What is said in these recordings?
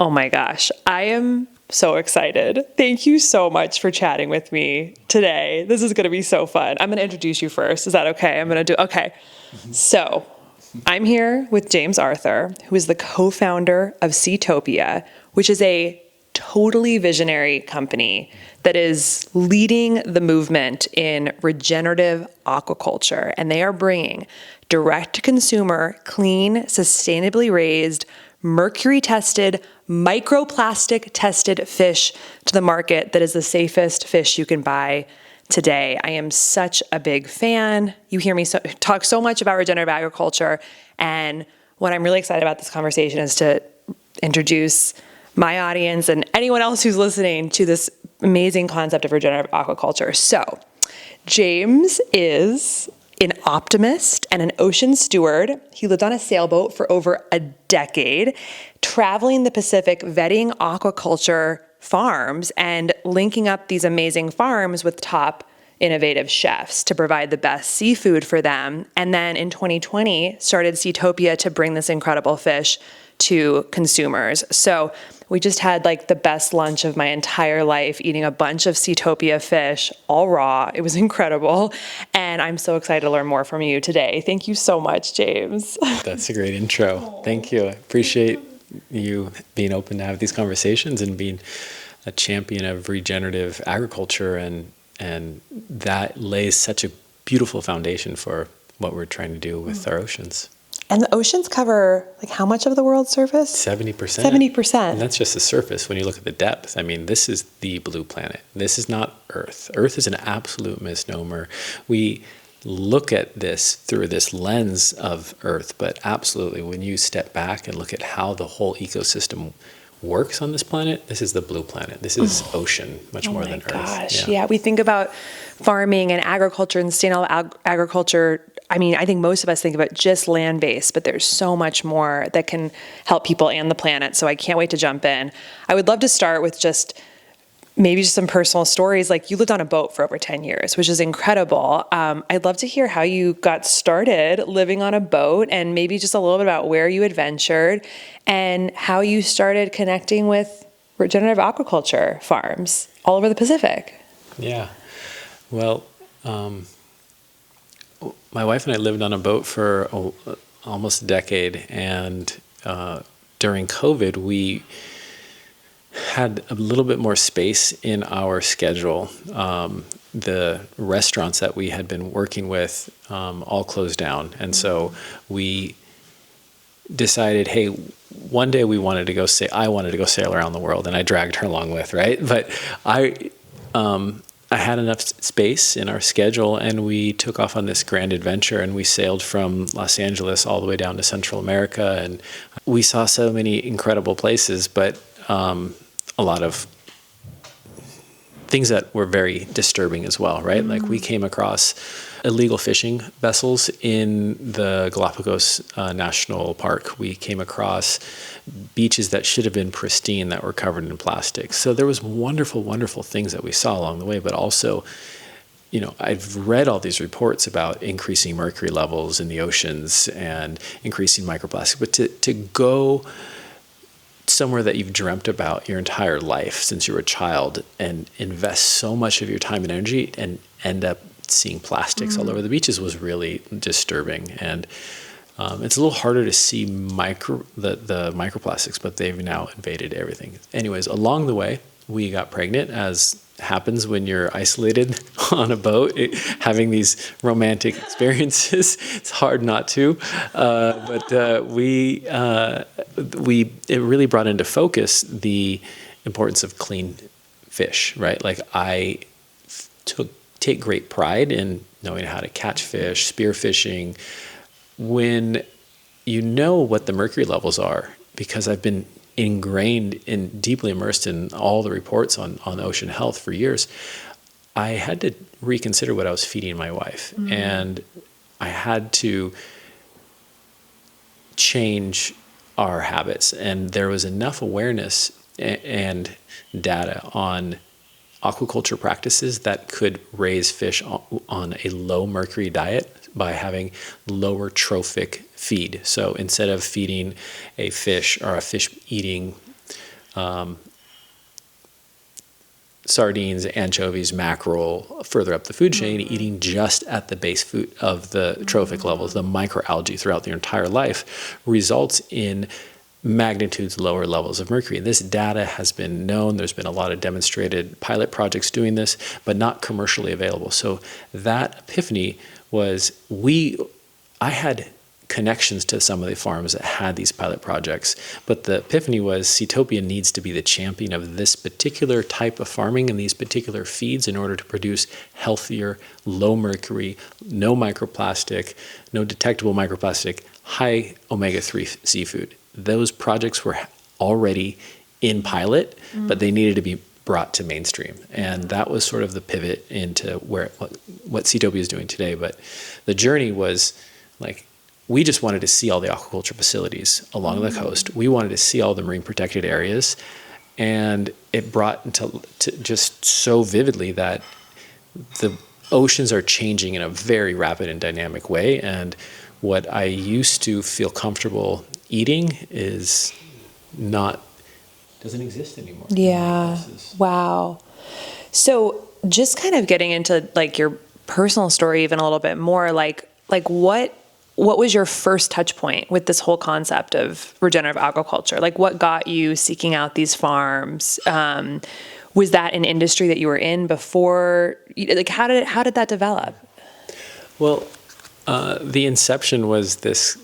Oh my gosh, I am so excited. Thank you so much for chatting with me today. This is going to be so fun. I'm going to introduce you first. Is that okay? Okay. So I'm here with James Arthur, who is the co-founder of Seatopia, which is a totally visionary company that is leading the movement in regenerative aquaculture. And they are bringing direct-to-consumer, clean, sustainably raised, mercury-tested, microplastic-tested fish to the market that is the safest fish you can buy today. I am such a big fan. You hear me talk so much about regenerative agriculture, and what I'm really excited about this conversation is to introduce my audience and anyone else who's listening to this amazing concept of regenerative aquaculture. So, James is an optimist and an ocean steward. He lived on a sailboat for over a decade, traveling the Pacific, vetting aquaculture farms and linking up these amazing farms with top innovative chefs to provide the best seafood for them. And then in 2020, started Seatopia to bring this incredible fish to consumers. So we just had like the best lunch of my entire life, eating a bunch of Seatopia fish, all raw. It was incredible. And I'm so excited to learn more from you today. Thank you so much, James. That's a great intro. Thank you. I appreciate you being open to have these conversations and being a champion of regenerative agriculture. And that lays such a beautiful foundation for what we're trying to do with our oceans. And the oceans cover like how much of the world's surface? 70%. 70%. And that's just the surface. When you look at the depth, I mean, this is the blue planet. This is not Earth. Earth is an absolute misnomer. We look at this through this lens of Earth, but absolutely, when you step back and look at how the whole ecosystem works on this planet, this is the blue planet. This is ocean, much more than Earth. Oh my gosh. Yeah, we think about farming and agriculture and sustainable agriculture. I mean, I think most of us think about just land-based, but there's so much more that can help people and the planet. So I can't wait to jump in. I would love to start with maybe just some personal stories. Like, you lived on a boat for over 10 years, which is incredible. I'd love to hear how you got started living on a boat, and maybe just a little bit about where you adventured and how you started connecting with regenerative aquaculture farms all over the Pacific. Yeah. Well, my wife and I lived on a boat for almost a decade, and during COVID, we had a little bit more space in our schedule. The restaurants that we had been working with all closed down, and so we decided, hey, one day I wanted to go sail around the world, and I dragged her along with, right? But I had enough space in our schedule, and we took off on this grand adventure, and we sailed from Los Angeles all the way down to Central America, and we saw so many incredible places, but a lot of things that were very disturbing as well, right? Like, we came across illegal fishing vessels in the Galapagos National Park. We came across beaches that should have been pristine that were covered in plastic. So there was wonderful, wonderful things that we saw along the way, but also, you know, I've read all these reports about increasing mercury levels in the oceans and increasing microplastics, but to go somewhere that you've dreamt about your entire life since you were a child and invest so much of your time and energy and end up seeing plastics all over the beaches was really disturbing. And it's a little harder to see the microplastics, but they've now invaded everything. Anyways, along the way, we got pregnant, as happens when you're isolated on a boat, having these romantic experiences. It's hard not to, but it really brought into focus the importance of clean fish, right? Like, I take great pride in knowing how to catch fish, spearfishing, when you know what the mercury levels are, because I've been ingrained and deeply immersed in all the reports on ocean health for years. I had to reconsider what I was feeding my wife, and I had to change our habits. And there was enough awareness and data on aquaculture practices that could raise fish on a low mercury diet by having lower trophic feed. So instead of feeding a fish or a fish eating sardines, anchovies, mackerel further up the food chain, eating just at the base food of the trophic levels, the microalgae throughout their entire life, results in magnitudes lower levels of mercury. This data has been known. There's been a lot of demonstrated pilot projects doing this, but not commercially available. So that epiphany was I had connections to some of the farms that had these pilot projects, but the epiphany was Seatopia needs to be the champion of this particular type of farming and these particular feeds in order to produce healthier, low mercury, no microplastic, no detectable microplastic, high omega-3 seafood. Those projects were already in pilot, but they needed to be brought to mainstream. And that was sort of the pivot into what Seatopia is doing today. But the journey was like, we just wanted to see all the aquaculture facilities along the coast. We wanted to see all the marine protected areas. And it brought to just so vividly that the oceans are changing in a very rapid and dynamic way. And what I used to feel comfortable eating doesn't exist anymore. Yeah. Wow. So just kind of getting into like your personal story even a little bit more, like what was your first touch point with this whole concept of regenerative aquaculture? Like what got you seeking out these farms? Was that an industry that you were in before? Like how did that develop? Well, the inception was this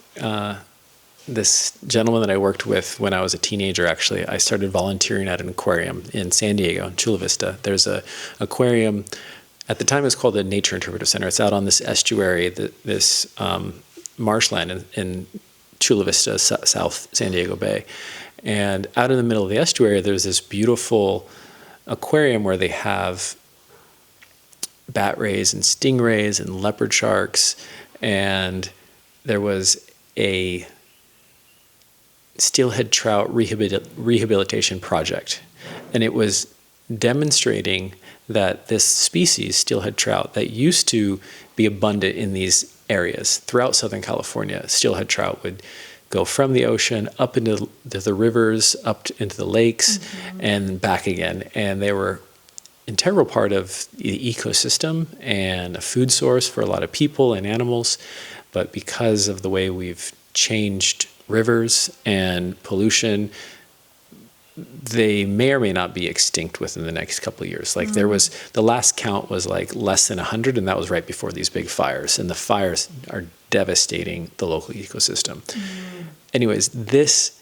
gentleman that I worked with when I was a teenager. Actually, I started volunteering at an aquarium in San Diego, in Chula Vista. There's a aquarium. At the time, it was called the Nature Interpretive Center. It's out on this estuary, this marshland in Chula Vista, South San Diego Bay. And out in the middle of the estuary, there's this beautiful aquarium where they have bat rays and stingrays and leopard sharks. And there was a steelhead trout rehabilitation project. And it was demonstrating that this species, steelhead trout, that used to be abundant in these areas throughout Southern California, steelhead trout would go from the ocean up into the rivers, into the lakes, and back again. And they were an integral part of the ecosystem and a food source for a lot of people and animals. But because of the way we've changed rivers and pollution, they may or may not be extinct within the next couple of years. Like there was, the last count was like less than 100, and that was right before these big fires. And the fires are devastating the local ecosystem. Anyways, this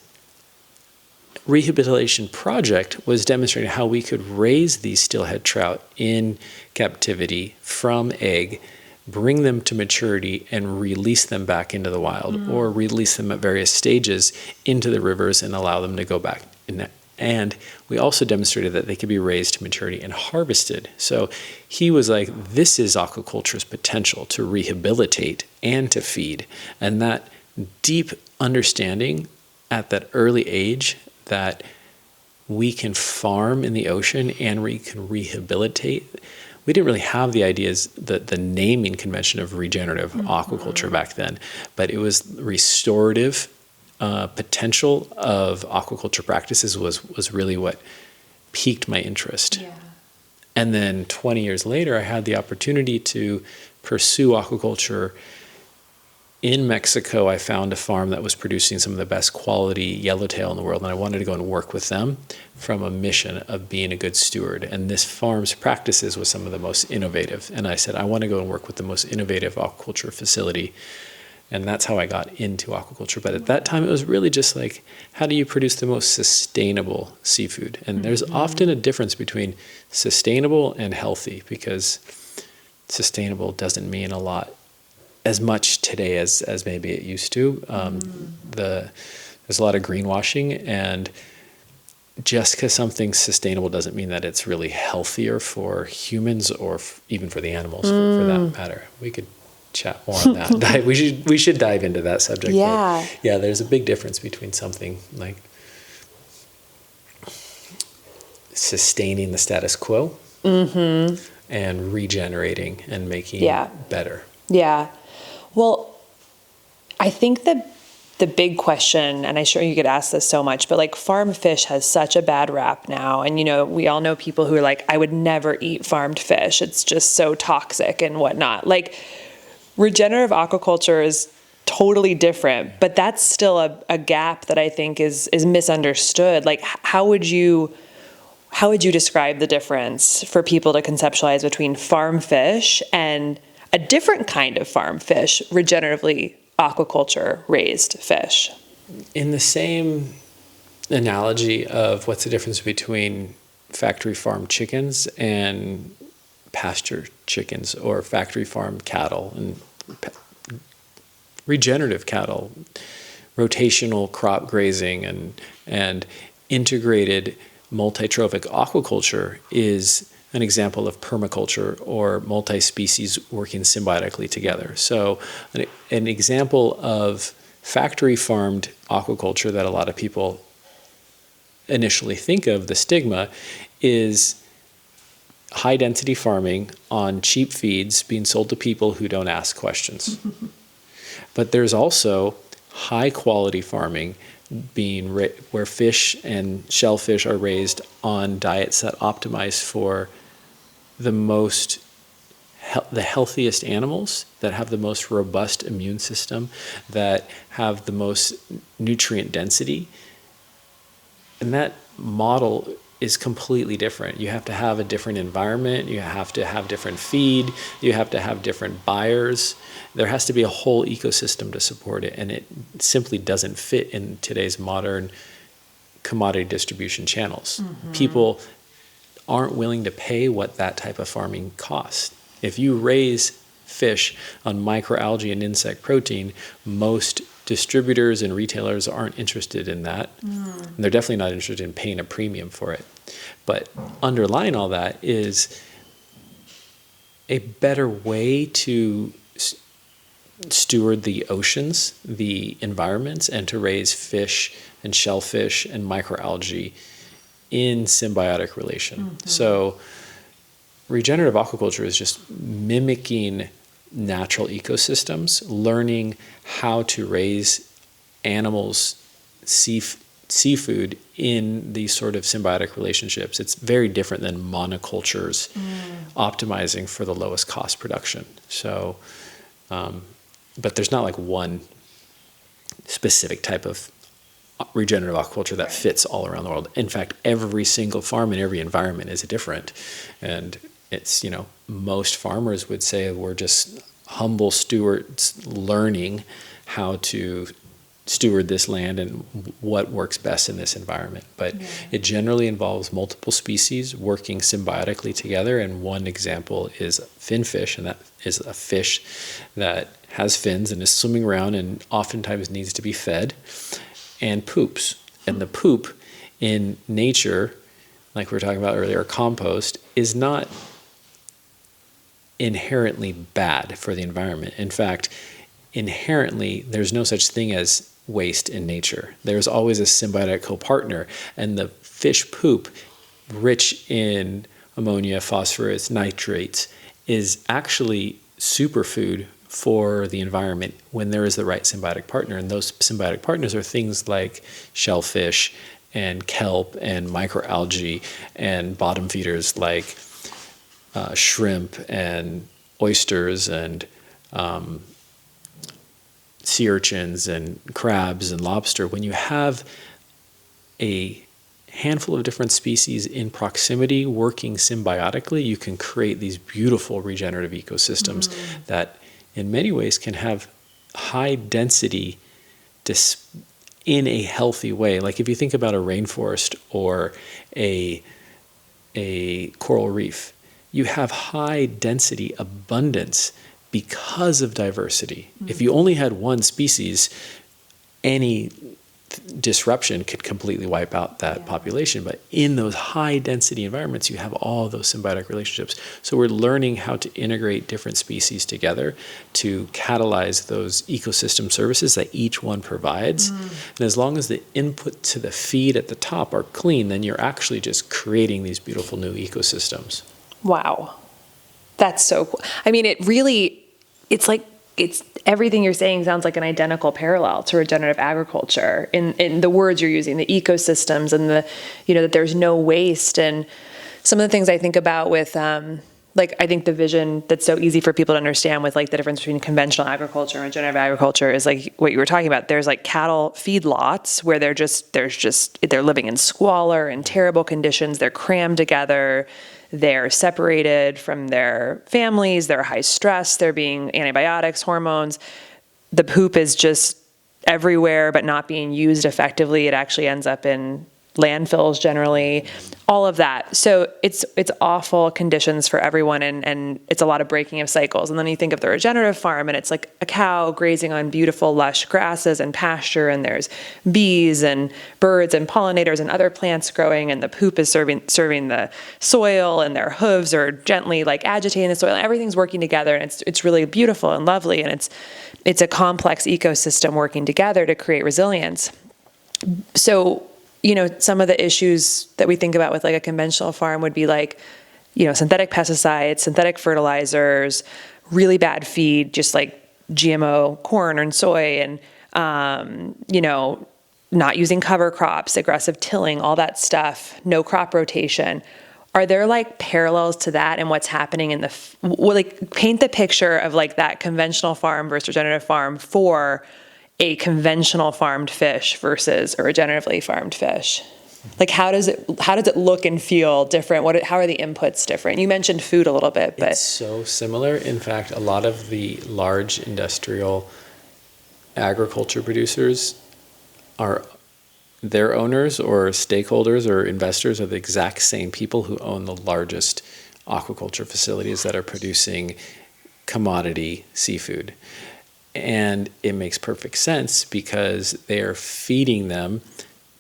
rehabilitation project was demonstrating how we could raise these steelhead trout in captivity from egg, bring them to maturity, and release them back into the wild, or release them at various stages into the rivers and allow them to go back. And we also demonstrated that they could be raised to maturity and harvested. So he was like, this is aquaculture's potential to rehabilitate and to feed. And that deep understanding at that early age that we can farm in the ocean and we can rehabilitate. We didn't really have the ideas, the naming convention of regenerative aquaculture back then, but it was restorative potential of aquaculture practices was really what piqued my interest. Yeah. And then 20 years later, I had the opportunity to pursue aquaculture. In Mexico, I found a farm that was producing some of the best quality yellowtail in the world, and I wanted to go and work with them from a mission of being a good steward. And this farm's practices was some of the most innovative. And I said, I want to go and work with the most innovative aquaculture facility. And that's how I got into aquaculture. But at that time, it was really just like, how do you produce the most sustainable seafood? And there's often a difference between sustainable and healthy, because sustainable doesn't mean as much today as maybe it used to. There's a lot of greenwashing, and just because something's sustainable doesn't mean that it's really healthier for humans or even for the animals, for that matter. We could chat more on that. We should dive into that subject. Yeah. But yeah, there's a big difference between something like sustaining the status quo and regenerating and making better. Yeah. Well, I think that the big question, and I'm sure you get asked this so much, but like farm fish has such a bad rap now. And, we all know people who are like, I would never eat farmed fish. It's just so toxic and whatnot. Like regenerative aquaculture is totally different, but that's still a gap that I think is misunderstood. Like how would you describe the difference for people to conceptualize between farm fish and a different kind of farm fish, regeneratively aquaculture raised fish? In the same analogy of what's the difference between factory farmed chickens and pasture chickens, or factory farmed cattle and regenerative cattle, rotational crop grazing and integrated multi-trophic aquaculture is an example of permaculture or multi-species working symbiotically together. So an example of factory farmed aquaculture that a lot of people initially think of, the stigma, is high density farming on cheap feeds being sold to people who don't ask questions. But there's also high quality farming where fish and shellfish are raised on diets that optimize for the healthiest animals, that have the most robust immune system, that have the most nutrient density. And that model is completely different. You have to have a different environment, you have to have different feed, you have to have different buyers. There has to be a whole ecosystem to support it, and it simply doesn't fit in today's modern commodity distribution channels. Mm-hmm. People aren't willing to pay what that type of farming costs. If you raise fish on microalgae and insect protein, most distributors and retailers aren't interested in that. And they're definitely not interested in paying a premium for it. But underlying all that is a better way to steward the oceans, the environments, and to raise fish and shellfish and microalgae in symbiotic relation. Mm-hmm. So regenerative aquaculture is just mimicking natural ecosystems, learning how to raise animals, seafood in these sort of symbiotic relationships. It's very different than monocultures optimizing for the lowest cost production. So, but there's not like one specific type of regenerative aquaculture that fits all around the world. In fact, every single farm in every environment is different. And it's, most farmers would say we're just humble stewards learning how to steward this land and what works best in this environment. But it generally involves multiple species working symbiotically together. And one example is finfish, and that is a fish that has fins and is swimming around and oftentimes needs to be fed, and poops. And the poop in nature, like we were talking about earlier, compost, is not inherently bad for the environment. In fact, inherently, there's no such thing as waste in nature. There's always a symbiotic co-partner, and the fish poop, rich in ammonia, phosphorus, nitrates, is actually superfood for the environment when there is the right symbiotic partner. And those symbiotic partners are things like shellfish and kelp and microalgae and bottom feeders like shrimp and oysters and sea urchins and crabs and lobster. When you have a handful of different species in proximity working symbiotically, you can create these beautiful regenerative ecosystems that in many ways can have high density in a healthy way. Like if you think about a rainforest or a coral reef, you have high density abundance because of diversity. If you only had one species, any disruption could completely wipe out that population. But in those high density environments, you have all those symbiotic relationships. So we're learning how to integrate different species together to catalyze those ecosystem services that each one provides. And as long as the input to the feed at the top are clean, then you're actually just creating these beautiful new ecosystems. Wow. That's so cool. I mean, it's like it's everything you're saying sounds like an identical parallel to regenerative agriculture in the words you're using, the ecosystems and the, that there's no waste. And some of the things I think about with, I think the vision that's so easy for people to understand with like the difference between conventional agriculture and regenerative agriculture is like what you were talking about. There's like cattle feedlots where they're living in squalor and terrible conditions. They're crammed together. They're separated from their families. They're high stress. They're being antibiotics, hormones. The poop is just everywhere, but not being used effectively. It actually ends up in landfills generally, all of that. So it's awful conditions for everyone, and it's a lot of breaking of cycles. And then you think of the regenerative farm, and it's like a cow grazing on beautiful lush grasses and pasture, and there's bees and birds and pollinators and other plants growing, and the poop is serving the soil, and their hooves are gently like agitating the soil. Everything's working together, and it's really beautiful and lovely, and it's a complex ecosystem working together to create resilience. So some of the issues that we think about with like a conventional farm would be like, synthetic pesticides, synthetic fertilizers, really bad feed, just like GMO corn and soy, and, not using cover crops, aggressive tilling, all that stuff, no crop rotation. Are there like parallels to that and what's happening in paint the picture of like that conventional farm versus regenerative farm for a conventional farmed fish versus a regeneratively farmed fish? Like how does it look and feel different? How are the inputs different? You mentioned food a little bit, but it's so similar. In fact, a lot of the large industrial agriculture producers their owners or stakeholders or investors are the exact same people who own the largest aquaculture facilities that are producing commodity seafood. And it makes perfect sense because they are feeding them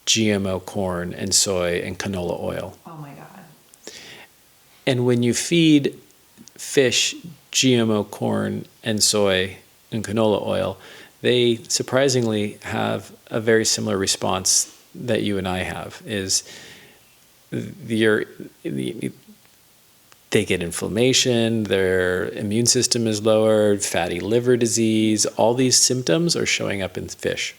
GMO corn and soy and canola oil. Oh my God. And when you feed fish GMO corn and soy and canola oil, they surprisingly have a very similar response that you and I have, is they get inflammation, their immune system is lowered, fatty liver disease, all these symptoms are showing up in fish.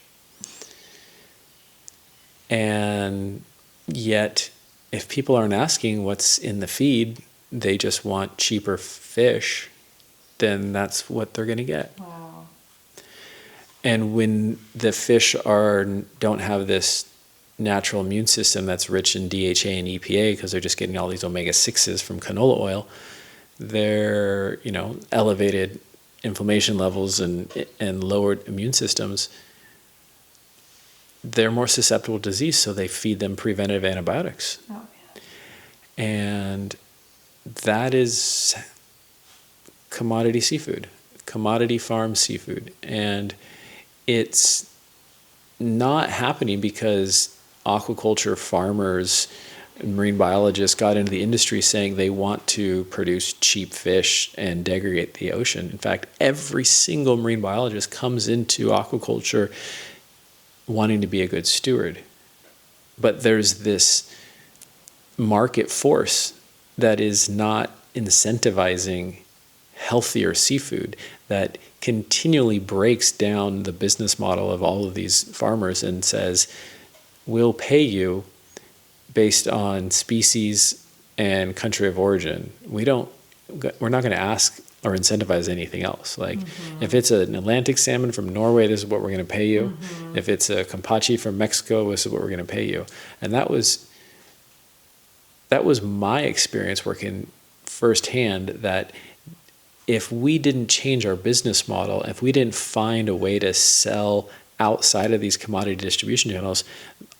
And yet, if people aren't asking what's in the feed, they just want cheaper fish, then that's what they're going to get. Wow. And when the fish don't have this natural immune system that's rich in DHA and EPA because they're just getting all these omega-6s from canola oil, their elevated inflammation levels and lowered immune systems, they're more susceptible to disease, so they feed them preventive antibiotics. Oh, yeah. And that is commodity seafood, commodity farm seafood. And it's not happening because aquaculture farmers and marine biologists got into the industry saying they want to produce cheap fish and degrade the ocean. In fact, every single marine biologist comes into aquaculture wanting to be a good steward. But there's this market force that is not incentivizing healthier seafood, that continually breaks down the business model of all of these farmers and says, we'll pay you based on species and country of origin. We're not going to ask or incentivize anything else. Like if it's an Atlantic salmon from Norway, this is what we're going to pay you. If it's a Campachi from Mexico, this is what we're going to pay you. And that was my experience working firsthand, that if we didn't change our business model, if we didn't find a way to sell outside of these commodity distribution channels,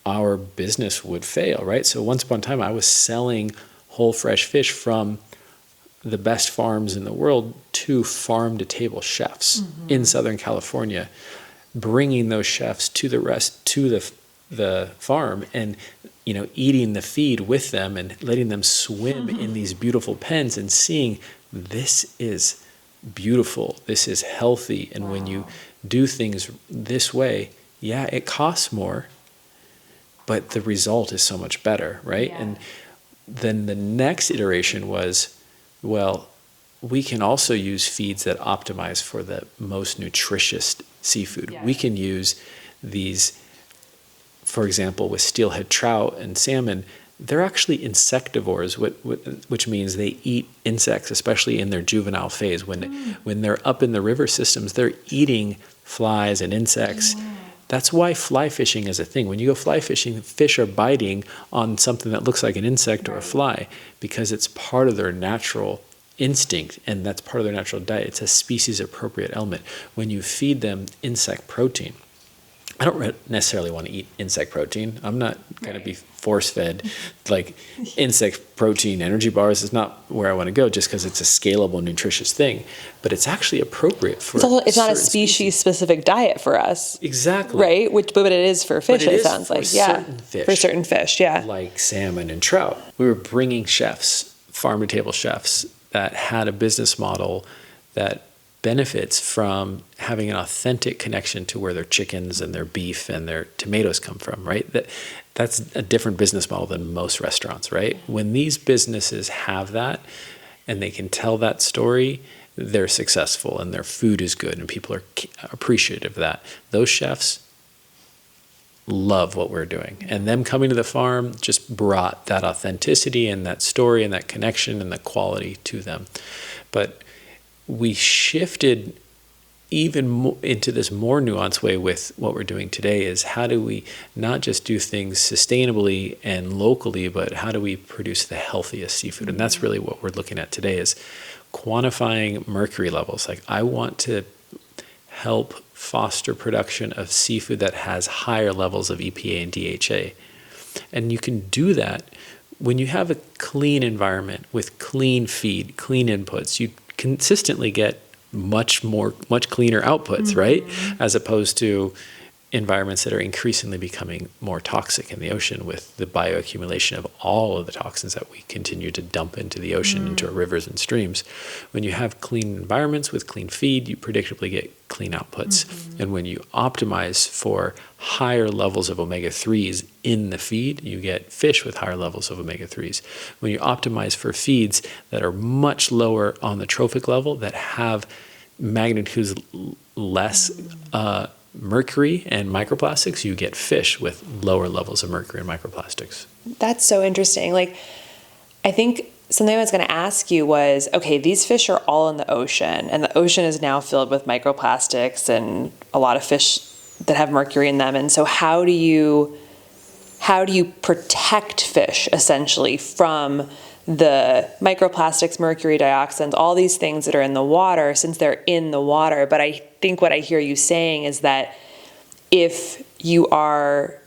our business would fail, right? So once upon a time, I was selling whole fresh fish from the best farms in the world to farm-to-table chefs in Southern California, bringing those chefs to the farm and eating the feed with them and letting them swim in these beautiful pens and seeing, this is beautiful, this is healthy. And when you do things this way, yeah, it costs more, but the result is so much better, right? Yeah. And then the next iteration was, well, we can also use feeds that optimize for the most nutritious seafood. Yeah. We can use these, for example, with steelhead trout and salmon, they're actually insectivores, which means they eat insects, especially in their juvenile phase. When they're up in the river systems, they're eating flies and insects. That's why fly fishing is a thing. When you go fly fishing, fish are biting on something that looks like an insect or a fly because it's part of their natural instinct, and that's part of their natural diet. It's a species appropriate element. When you feed them insect protein, I don't necessarily want to eat insect protein. I'm not going to be force-fed like insect protein energy bars. Is not where I want to go just because it's a scalable, nutritious thing. But it's actually appropriate for it's not a species-specific diet for us. Exactly. Right? But it is for fish, it sounds like. Yeah. For certain fish, yeah. Like salmon and trout. We were bringing chefs, farm-to-table chefs, that had a business model that benefits from having an authentic connection to where their chickens and their beef and their tomatoes come from, right? That's a different business model than most restaurants, right? When these businesses have that and they can tell that story, they're successful and their food is good and people are appreciative of that. Those chefs love what we're doing, and them coming to the farm just brought that authenticity and that story and that connection and the quality to them. But we shifted even more into this more nuanced way with what we're doing today is how do we not just do things sustainably and locally, but how do we produce the healthiest seafood? And that's really what we're looking at today is quantifying mercury levels. Like I want to help foster production of seafood that has higher levels of EPA and DHA. And you can do that when you have a clean environment with clean feed, clean inputs. You consistently get much cleaner outputs, right? As opposed to environments that are increasingly becoming more toxic in the ocean with the bioaccumulation of all of the toxins that we continue to dump into the ocean, into our rivers and streams. When you have clean environments with clean feed, you predictably get clean outputs. And when you optimize for higher levels of omega-3s in the feed, you get fish with higher levels of omega-3s. When you optimize for feeds that are much lower on the trophic level, that have magnitudes less mercury and microplastics, you get fish with lower levels of mercury and microplastics. That's so interesting. Like, I think something I was going to ask you was, okay, these fish are all in the ocean, and the ocean is now filled with microplastics and a lot of fish that have mercury in them. And so how do you protect fish essentially from the microplastics, mercury, dioxins, all these things that are in the water, since they're in the water? But I think what I hear you saying is that if you are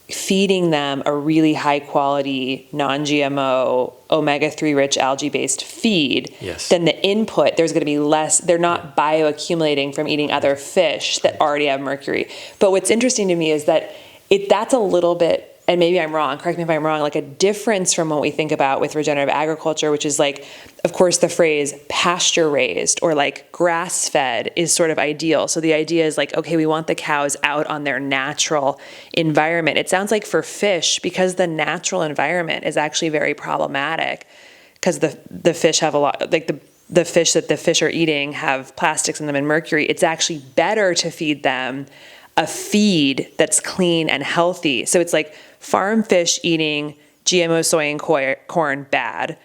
feeding them a really high quality, non-GMO, omega-3 rich algae-based feed, yes, then the input, there's going to be less, they're not bioaccumulating from eating other fish that already have mercury. But what's interesting to me is that that's a little bit, and maybe I'm wrong, correct me if I'm wrong, like a difference from what we think about with regenerative agriculture, which is like, of course, the phrase pasture raised or like grass fed is sort of ideal. So the idea is like, okay, we want the cows out on their natural environment. It sounds like for fish, because the natural environment is actually very problematic because the fish have a lot, like the fish that the fish are eating have plastics in them and mercury. It's actually better to feed them a feed that's clean and healthy. So it's like farm fish eating GMO soy and corn, bad.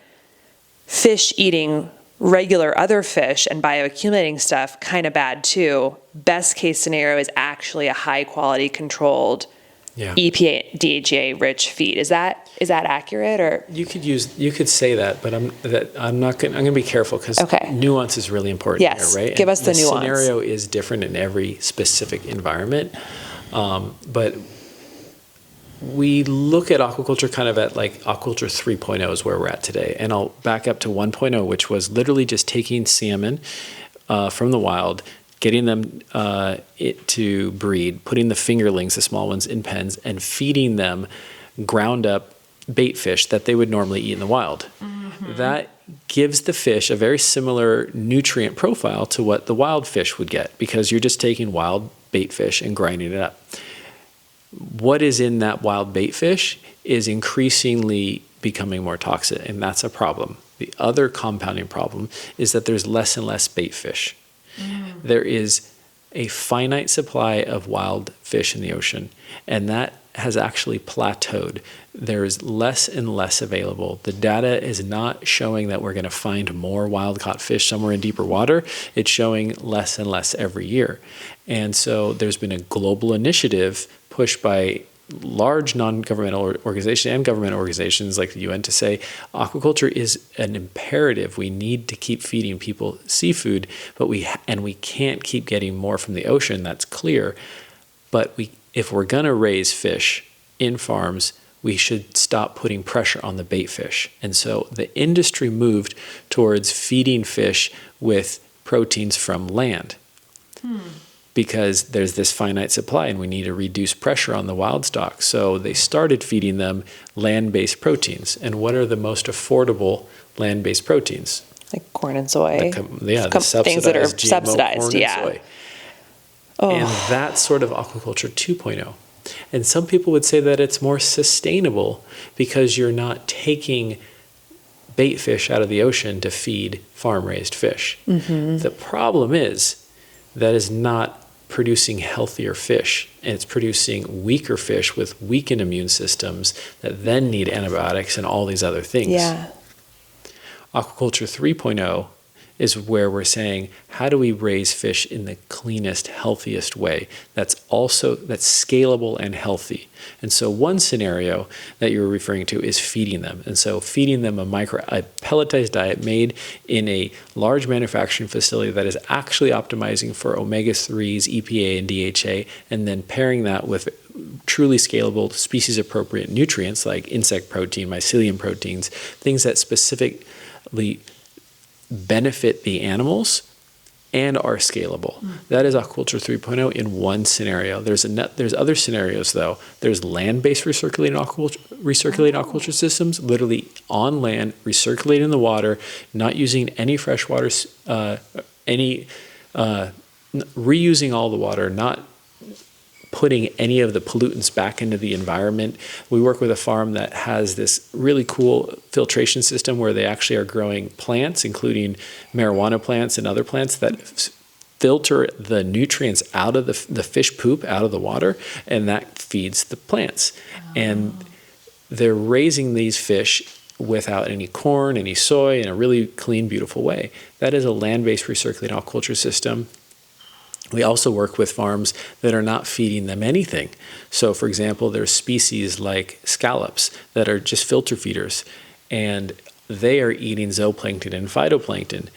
Fish eating regular other fish and bioaccumulating stuff, kind of bad too. Best case scenario is actually a high quality controlled EPA, DHA rich feed. Is that accurate? Or you could say that, but I'm going to be careful because nuance is really important. Yes, here, right? Give us the nuance. The scenario is different in every specific environment, but we look at aquaculture kind of at like aquaculture 3.0 is where we're at today. And I'll back up to 1.0, which was literally just taking salmon from the wild, getting them to breed, putting the fingerlings, the small ones, in pens, and feeding them ground up bait fish that they would normally eat in the wild. That gives the fish a very similar nutrient profile to what the wild fish would get because you're just taking wild bait fish and grinding it up. What is in that wild bait fish is increasingly becoming more toxic, and that's a problem. The other compounding problem is that there's less and less bait fish. There is a finite supply of wild fish in the ocean, and that has actually plateaued. There is less and less available. The data is not showing that we're going to find more wild caught fish somewhere in deeper water. It's showing less and less every year. And so there's been a global initiative pushed by large non-governmental organizations and government organizations like the UN to say aquaculture is an imperative. We need to keep feeding people seafood, but we can't keep getting more from the ocean. That's clear. But if we're going to raise fish in farms, we should stop putting pressure on the bait fish. And so the industry moved towards feeding fish with proteins from land. Because there's this finite supply and we need to reduce pressure on the wild stock. So they started feeding them land-based proteins. And what are the most affordable land-based proteins? Like corn and soy. The things that are GMO subsidized, corn and soy. And that's sort of aquaculture 2.0. And some people would say that it's more sustainable because you're not taking bait fish out of the ocean to feed farm-raised fish. The problem is that is not producing healthier fish, and it's producing weaker fish with weakened immune systems that then need antibiotics and all these other things. Aquaculture 3.0 is where we're saying, how do we raise fish in the cleanest, healthiest way that's scalable and healthy? And so one scenario that you're referring to is feeding them. And so feeding them a pelletized diet made in a large manufacturing facility that is actually optimizing for omega-3s, EPA, and DHA, and then pairing that with truly scalable, species-appropriate nutrients like insect protein, mycelium proteins, things that specifically benefit the animals and are scalable. That is aquaculture 3.0 in one scenario. There's other scenarios though. There's land-based recirculating aquaculture systems, literally on land, recirculating the water, not using any fresh water, reusing all the water, not putting any of the pollutants back into the environment. We work with a farm that has this really cool filtration system where they actually are growing plants, including marijuana plants and other plants that filter the nutrients out of the fish poop out of the water, and that feeds the plants. And they're raising these fish without any corn, any soy, in a really clean, beautiful way. That is a land-based recirculating aquaculture system. We also work with farms that are not feeding them anything. So, for example, there's species like scallops that are just filter feeders, and they are eating zooplankton and phytoplankton.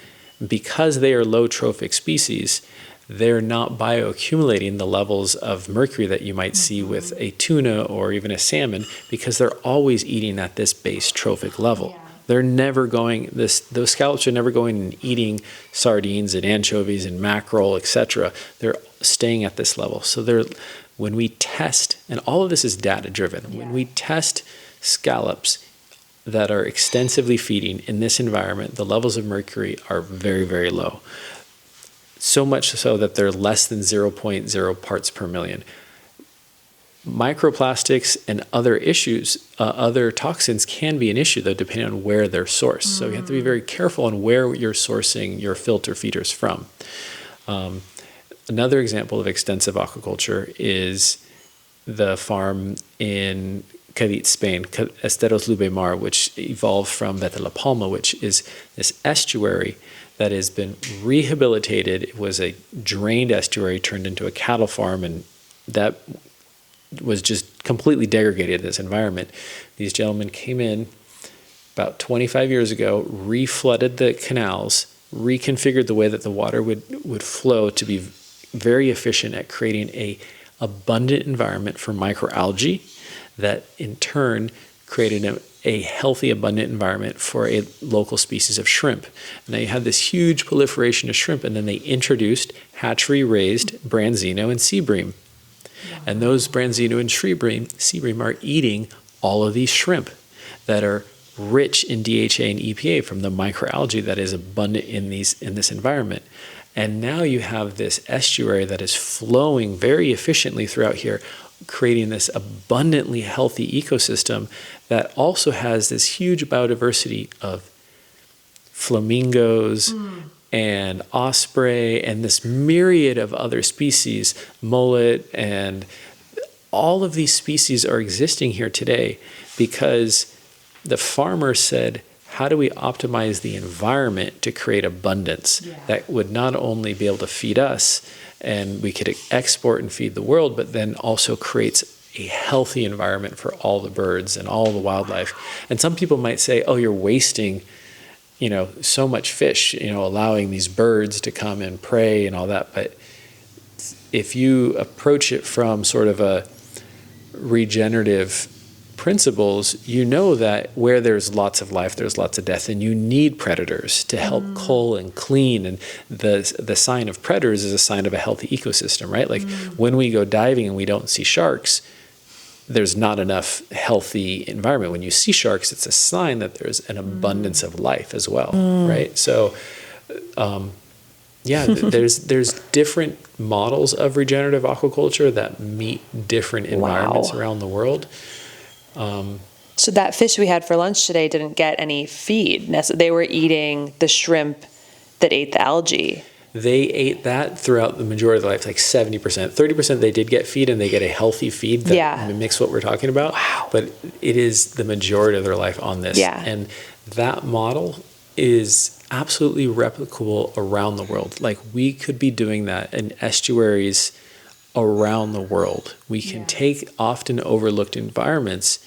Because they are low trophic species, they're not bioaccumulating the levels of mercury that you might see with a tuna or even a salmon, because they're always eating at this base trophic level. They're never those scallops are never going and eating sardines and anchovies and mackerel, etc. They're staying at this level. So when we test, and all of this is data driven, when we test scallops that are extensively feeding in this environment, the levels of mercury are very, very low. So much so that they're less than 0.0 parts per million. Microplastics and other issues, other toxins can be an issue, though, depending on where they're sourced. So you have to be very careful on where you're sourcing your filter feeders from. Another example of extensive aquaculture is the farm in Cadiz, Spain, Esteros Lubemar, which evolved from Beta La Palma, which is this estuary that has been rehabilitated. It was a drained estuary turned into a cattle farm, and that was just completely degraded, this environment. These gentlemen came in about 25 years ago, reflooded the canals, reconfigured the way that the water would flow to be very efficient at creating a abundant environment for microalgae that in turn created a healthy, abundant environment for a local species of shrimp. And they had this huge proliferation of shrimp, and then they introduced hatchery-raised branzino and sea bream. And those branzino and sea bream are eating all of these shrimp that are rich in DHA and EPA from the microalgae that is abundant in this environment. And now you have this estuary that is flowing very efficiently throughout here, creating this abundantly healthy ecosystem that also has this huge biodiversity of flamingos and osprey and this myriad of other species, mullet, and all of these species are existing here today because the farmer said, how do we optimize the environment to create abundance that would not only be able to feed us and we could export and feed the world, but then also creates a healthy environment for all the birds and all the wildlife. And some people might say, oh, you're wasting, so much fish, allowing these birds to come and prey and all that. But if you approach it from sort of a regenerative principles, that where there's lots of life, there's lots of death, and you need predators to help cull and clean. And the sign of predators is a sign of a healthy ecosystem, right? Like when we go diving and we don't see sharks, there's not enough healthy environment. When you see sharks, it's a sign that there's an abundance of life as well, right? So, there's different models of regenerative aquaculture that meet different environments around the world. So that fish we had for lunch today didn't get any feed. They were eating the shrimp that ate the algae. They ate that throughout the majority of their life, like 70%. 30% they did get feed, and they get a healthy feed that mimics what we're talking about. Wow. But it is the majority of their life on this. Yeah. And that model is absolutely replicable around the world. Like we could be doing that in estuaries around the world. We can take often overlooked environments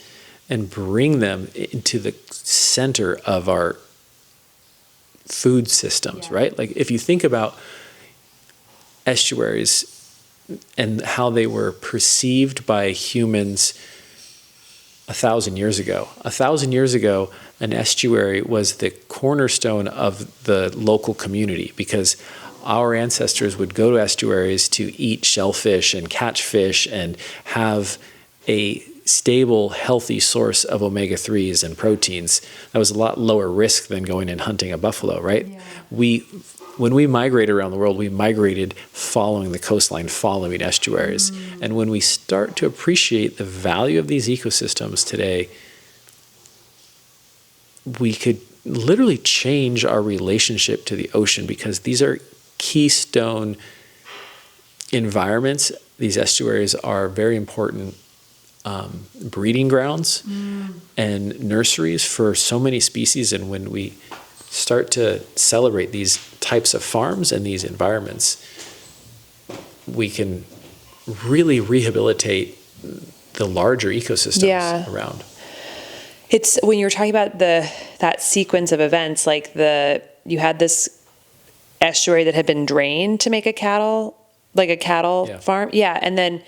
and bring them into the center of our food systems, right? Like if you think about estuaries and how they were perceived by humans 1,000 years ago. 1,000 years ago, an estuary was the cornerstone of the local community because our ancestors would go to estuaries to eat shellfish and catch fish and have a stable, healthy source of omega-3s and proteins. That was a lot lower risk than going and hunting a buffalo, right? Yeah. When we migrated around the world, we migrated following the coastline, following estuaries. And when we start to appreciate the value of these ecosystems today, we could literally change our relationship to the ocean because these are keystone environments. These estuaries are very important breeding grounds and nurseries for so many species. And when we start to celebrate these types of farms and these environments, we can really rehabilitate the larger ecosystems around. It's when you were talking about that sequence of events, like you had this estuary that had been drained to make a cattle farm. Yeah. And then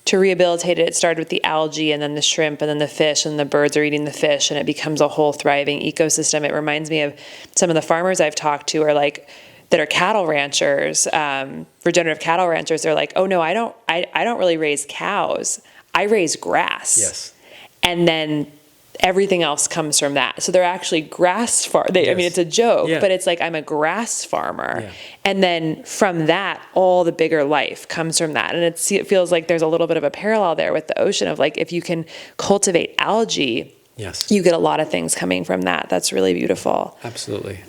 to rehabilitate it, it started with the algae and then the shrimp and then the fish, and the birds are eating the fish, and it becomes a whole thriving ecosystem. It reminds me of some of the farmers I've talked to that are cattle ranchers, regenerative cattle ranchers. They're like, oh no, I don't really raise cows. I raise grass. Yes. And then everything else comes from that. So they're actually grass I mean, it's a joke, but it's like, I'm a grass farmer. Yeah. And then from that, all the bigger life comes from that. And it feels like there's a little bit of a parallel there with the ocean of like, if you can cultivate algae, you get a lot of things coming from that. That's really beautiful. Absolutely.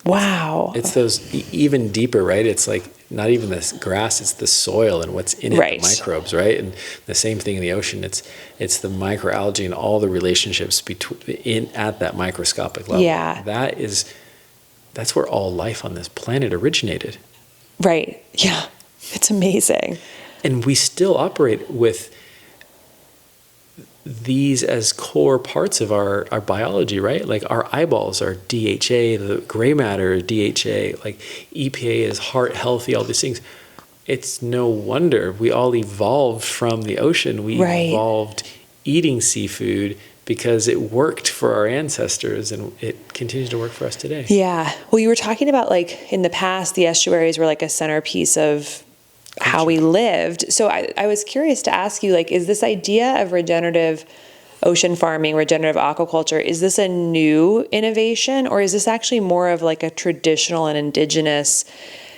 Wow. It's those even deeper, right? It's like not even this grass, it's the soil and what's in it, the microbes, right? And the same thing in the ocean. It's the microalgae and all the relationships at that microscopic level. Yeah. That's where all life on this planet originated. Right. Yeah. It's amazing. And we still operate with these as core parts of our biology, right? Like our eyeballs are DHA, the gray matter is DHA, like EPA is heart healthy, all these things. It's no wonder we all evolved from the ocean. We evolved eating seafood because it worked for our ancestors and it continues to work for us today. Yeah. Well, you were talking about like in the past, the estuaries were like a centerpiece of how we lived. So I was curious to ask you, like, is this idea of regenerative ocean farming, regenerative aquaculture, is this a new innovation, or is this actually more of like a traditional and indigenous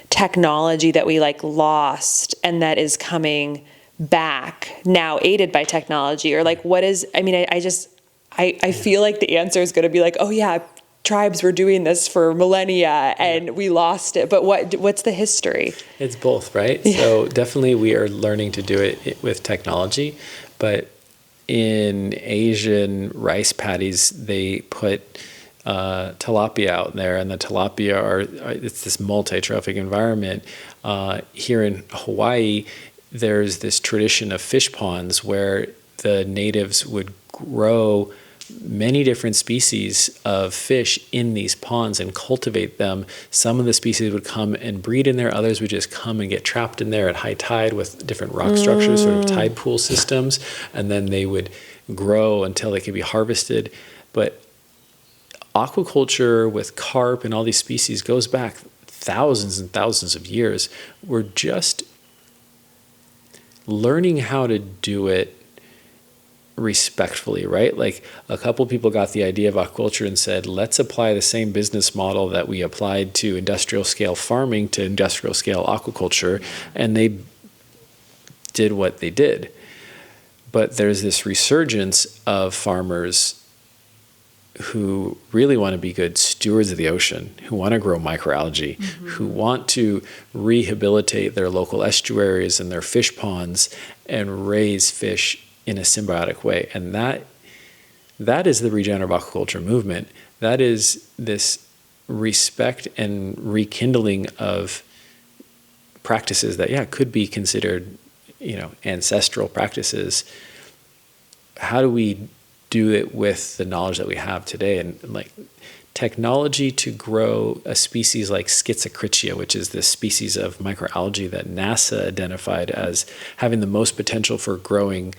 technology that we like lost and that is coming back now aided by technology? Or like, what is, I mean, I feel like the answer is going to be like, oh yeah, tribes were doing this for millennia and we lost it. But what's the history? It's both, right? Yeah. So definitely we are learning to do it with technology, but in Asian rice paddies, they put tilapia out there, and the tilapia it's this multi-trophic environment. Here in Hawaii, there's this tradition of fish ponds where the natives would grow many different species of fish in these ponds and cultivate them. Some of the species would come and breed in there. Others would just come and get trapped in there at high tide with different rock structures, sort of tide pool systems. And then they would grow until they could be harvested. But aquaculture with carp and all these species goes back thousands and thousands of years. We're just learning how to do it respectfully, right? Like a couple people got the idea of aquaculture and said, let's apply the same business model that we applied to industrial scale farming to industrial scale aquaculture, and they did what they did. But there's this resurgence of farmers who really want to be good stewards of the ocean, who want to grow microalgae, who want to rehabilitate their local estuaries and their fish ponds and raise fish in a symbiotic way. And that is the regenerative aquaculture movement. That is this respect and rekindling of practices that, could be considered, ancestral practices. How do we do it with the knowledge that we have today? And like technology to grow a species like Schizocritia, which is this species of microalgae that NASA identified as having the most potential for growing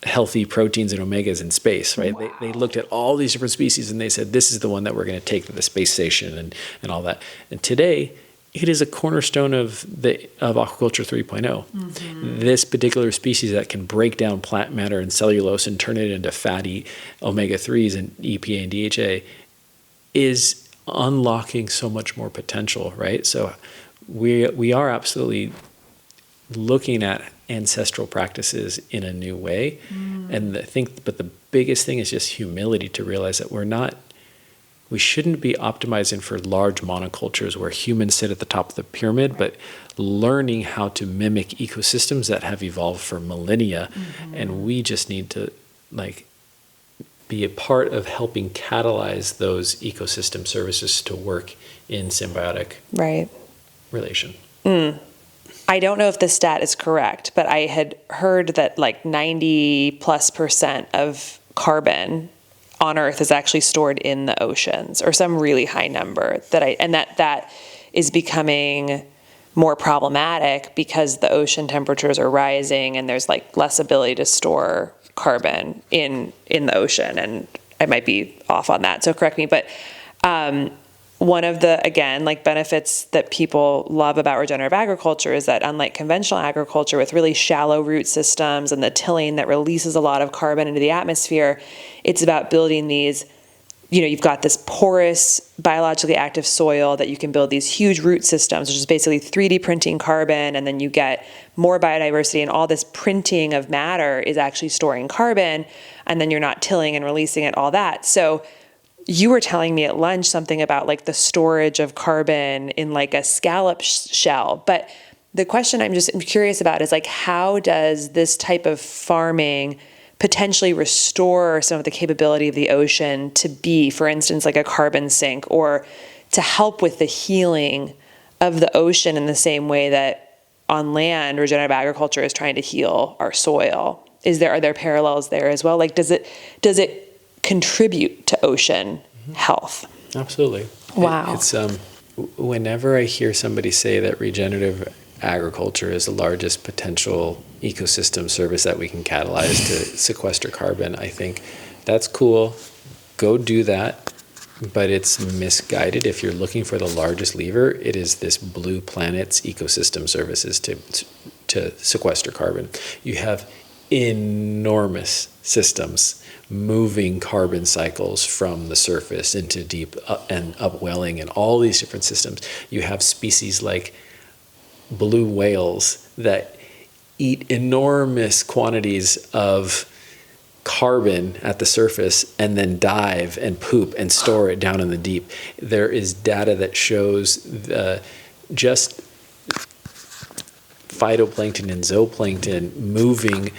healthy proteins and omegas in space, right? Wow. They looked at all these different species and they said, this is the one that we're going to take to the space station and all that. And today, it is a cornerstone of aquaculture 3.0. This particular species that can break down plant matter and cellulose and turn it into fatty omega-3s and EPA and DHA is unlocking so much more potential, right? So we are absolutely looking at ancestral practices in a new way. And but the biggest thing is just humility to realize that we shouldn't be optimizing for large monocultures where humans sit at the top of the pyramid, but learning how to mimic ecosystems that have evolved for millennia. And we just need to be a part of helping catalyze those ecosystem services to work in symbiotic relation. I don't know if this stat is correct, but I had heard that 90+% of carbon on Earth is actually stored in the oceans, or some really high number that is becoming more problematic because the ocean temperatures are rising and there's less ability to store carbon in the ocean. And I might be off on that, so correct me. But one of the, again, benefits that people love about regenerative agriculture is that unlike conventional agriculture with really shallow root systems and the tilling that releases a lot of carbon into the atmosphere, it's about building these, you've got this porous, biologically active soil that you can build these huge root systems, which is basically 3D printing carbon, and then you get more biodiversity, and all this printing of matter is actually storing carbon, and then you're not tilling and releasing it, all that. So you were telling me at lunch something about the storage of carbon in a scallop shell. But the question I'm curious about is how does this type of farming potentially restore some of the capability of the ocean to be, for instance, a carbon sink, or to help with the healing of the ocean in the same way that on land regenerative agriculture is trying to heal our soil? Are there parallels there as well? Does it contribute to ocean health? Absolutely. Wow. It's whenever I hear somebody say that regenerative agriculture is the largest potential ecosystem service that we can catalyze to sequester carbon, I think that's cool. Go do that. But it's misguided. If you're looking for the largest lever, it is this blue planet's ecosystem services to sequester carbon. You have enormous systems moving carbon cycles from the surface into deep and upwelling and all these different systems. You have species like blue whales that eat enormous quantities of carbon at the surface and then dive and poop and store it down in the deep. There is data that shows just phytoplankton and zooplankton moving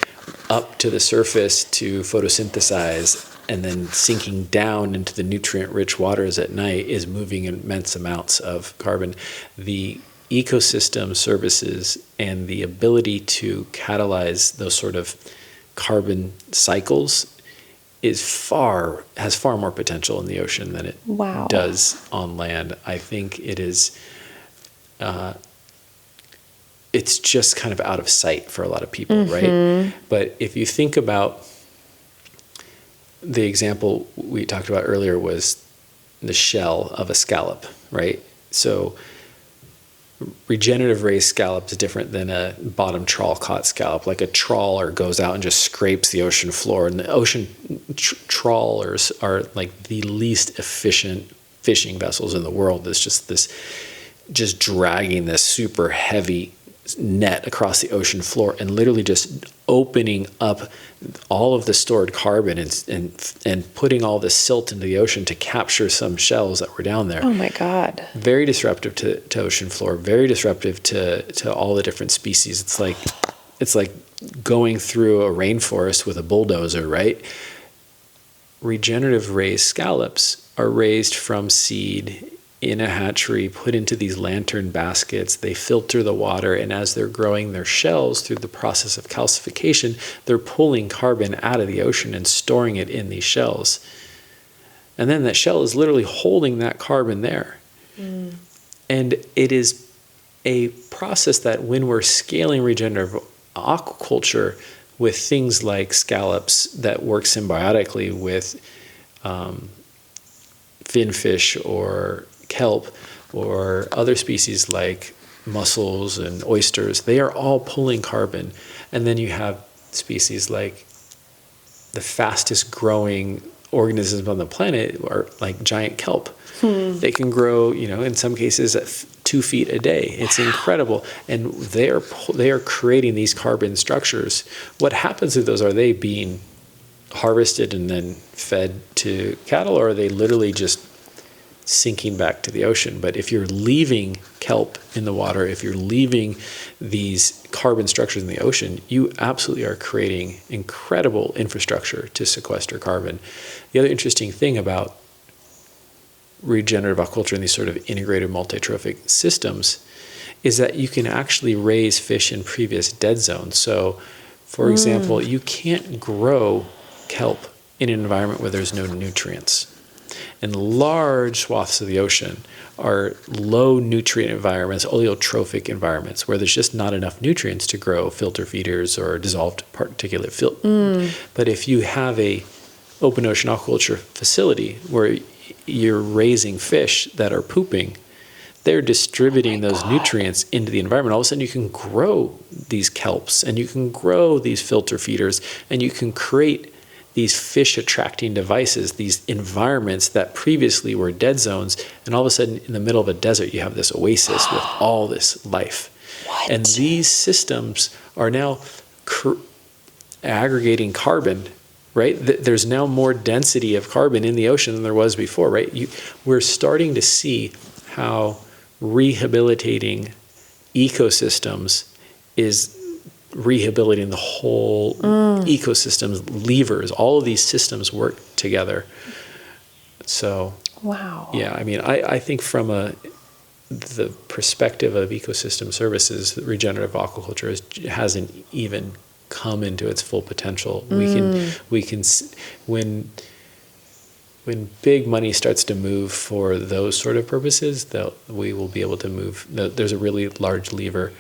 up to the surface to photosynthesize and then sinking down into the nutrient-rich waters at night is moving immense amounts of carbon. The ecosystem services and the ability to catalyze those sort of carbon cycles has far more potential in the ocean than it does on land. I think it is, it's just kind of out of sight for a lot of people, right? But if you think about the example we talked about earlier was the shell of a scallop, right? So regenerative raised scallop is different than a bottom trawl caught scallop. Like a trawler goes out and just scrapes the ocean floor, and the ocean trawlers are like the least efficient fishing vessels in the world. It's just dragging this super heavy net across the ocean floor and literally just opening up all of the stored carbon and putting all the silt into the ocean to capture some shells that were down there. Oh my God. Very disruptive to ocean floor, very disruptive to all the different species. It's like going through a rainforest with a bulldozer, right? Regenerative raised scallops are raised from seed in a hatchery, put into these lantern baskets. They filter the water, and as they're growing their shells through the process of calcification, they're pulling carbon out of the ocean and storing it in these shells. And then that shell is literally holding that carbon there. And it is a process that when we're scaling regenerative aquaculture with things like scallops that work symbiotically with finfish or kelp or other species like mussels and oysters, they are all pulling carbon. And then you have species like the fastest growing organisms on the planet are like giant kelp. They can grow, in some cases at 2 feet a day. It's incredible. And they are creating these carbon structures. What happens to those? Are they being harvested and then fed to cattle, or are they literally just sinking back to the ocean? But if you're leaving kelp in the water, if you're leaving these carbon structures in the ocean, you absolutely are creating incredible infrastructure to sequester carbon. The other interesting thing about regenerative aquaculture and these sort of integrated multi-trophic systems is that you can actually raise fish in previous dead zones. So, for example, you can't grow kelp in an environment where there's no nutrients. And large swaths of the ocean are low nutrient environments, oleotrophic environments, where there's just not enough nutrients to grow filter feeders or dissolved particulate filth. But if you have a open ocean aquaculture facility where you're raising fish that are pooping, they're distributing those nutrients into the environment. All of a sudden you can grow these kelps and you can grow these filter feeders and you can create these fish attracting devices, these environments that previously were dead zones, and all of a sudden in the middle of a desert you have this oasis with all this life. What? And these systems are now aggregating carbon, right? There's now more density of carbon in the ocean than there was before, right? We're starting to see how rehabilitating ecosystems is rehabilitating the whole ecosystem's levers. All of these systems work together. So, wow. Yeah, I mean, I think from the perspective of ecosystem services, regenerative aquaculture hasn't even come into its full potential. We can when big money starts to move for those sort of purposes, we will be able to move. There's a really large lever.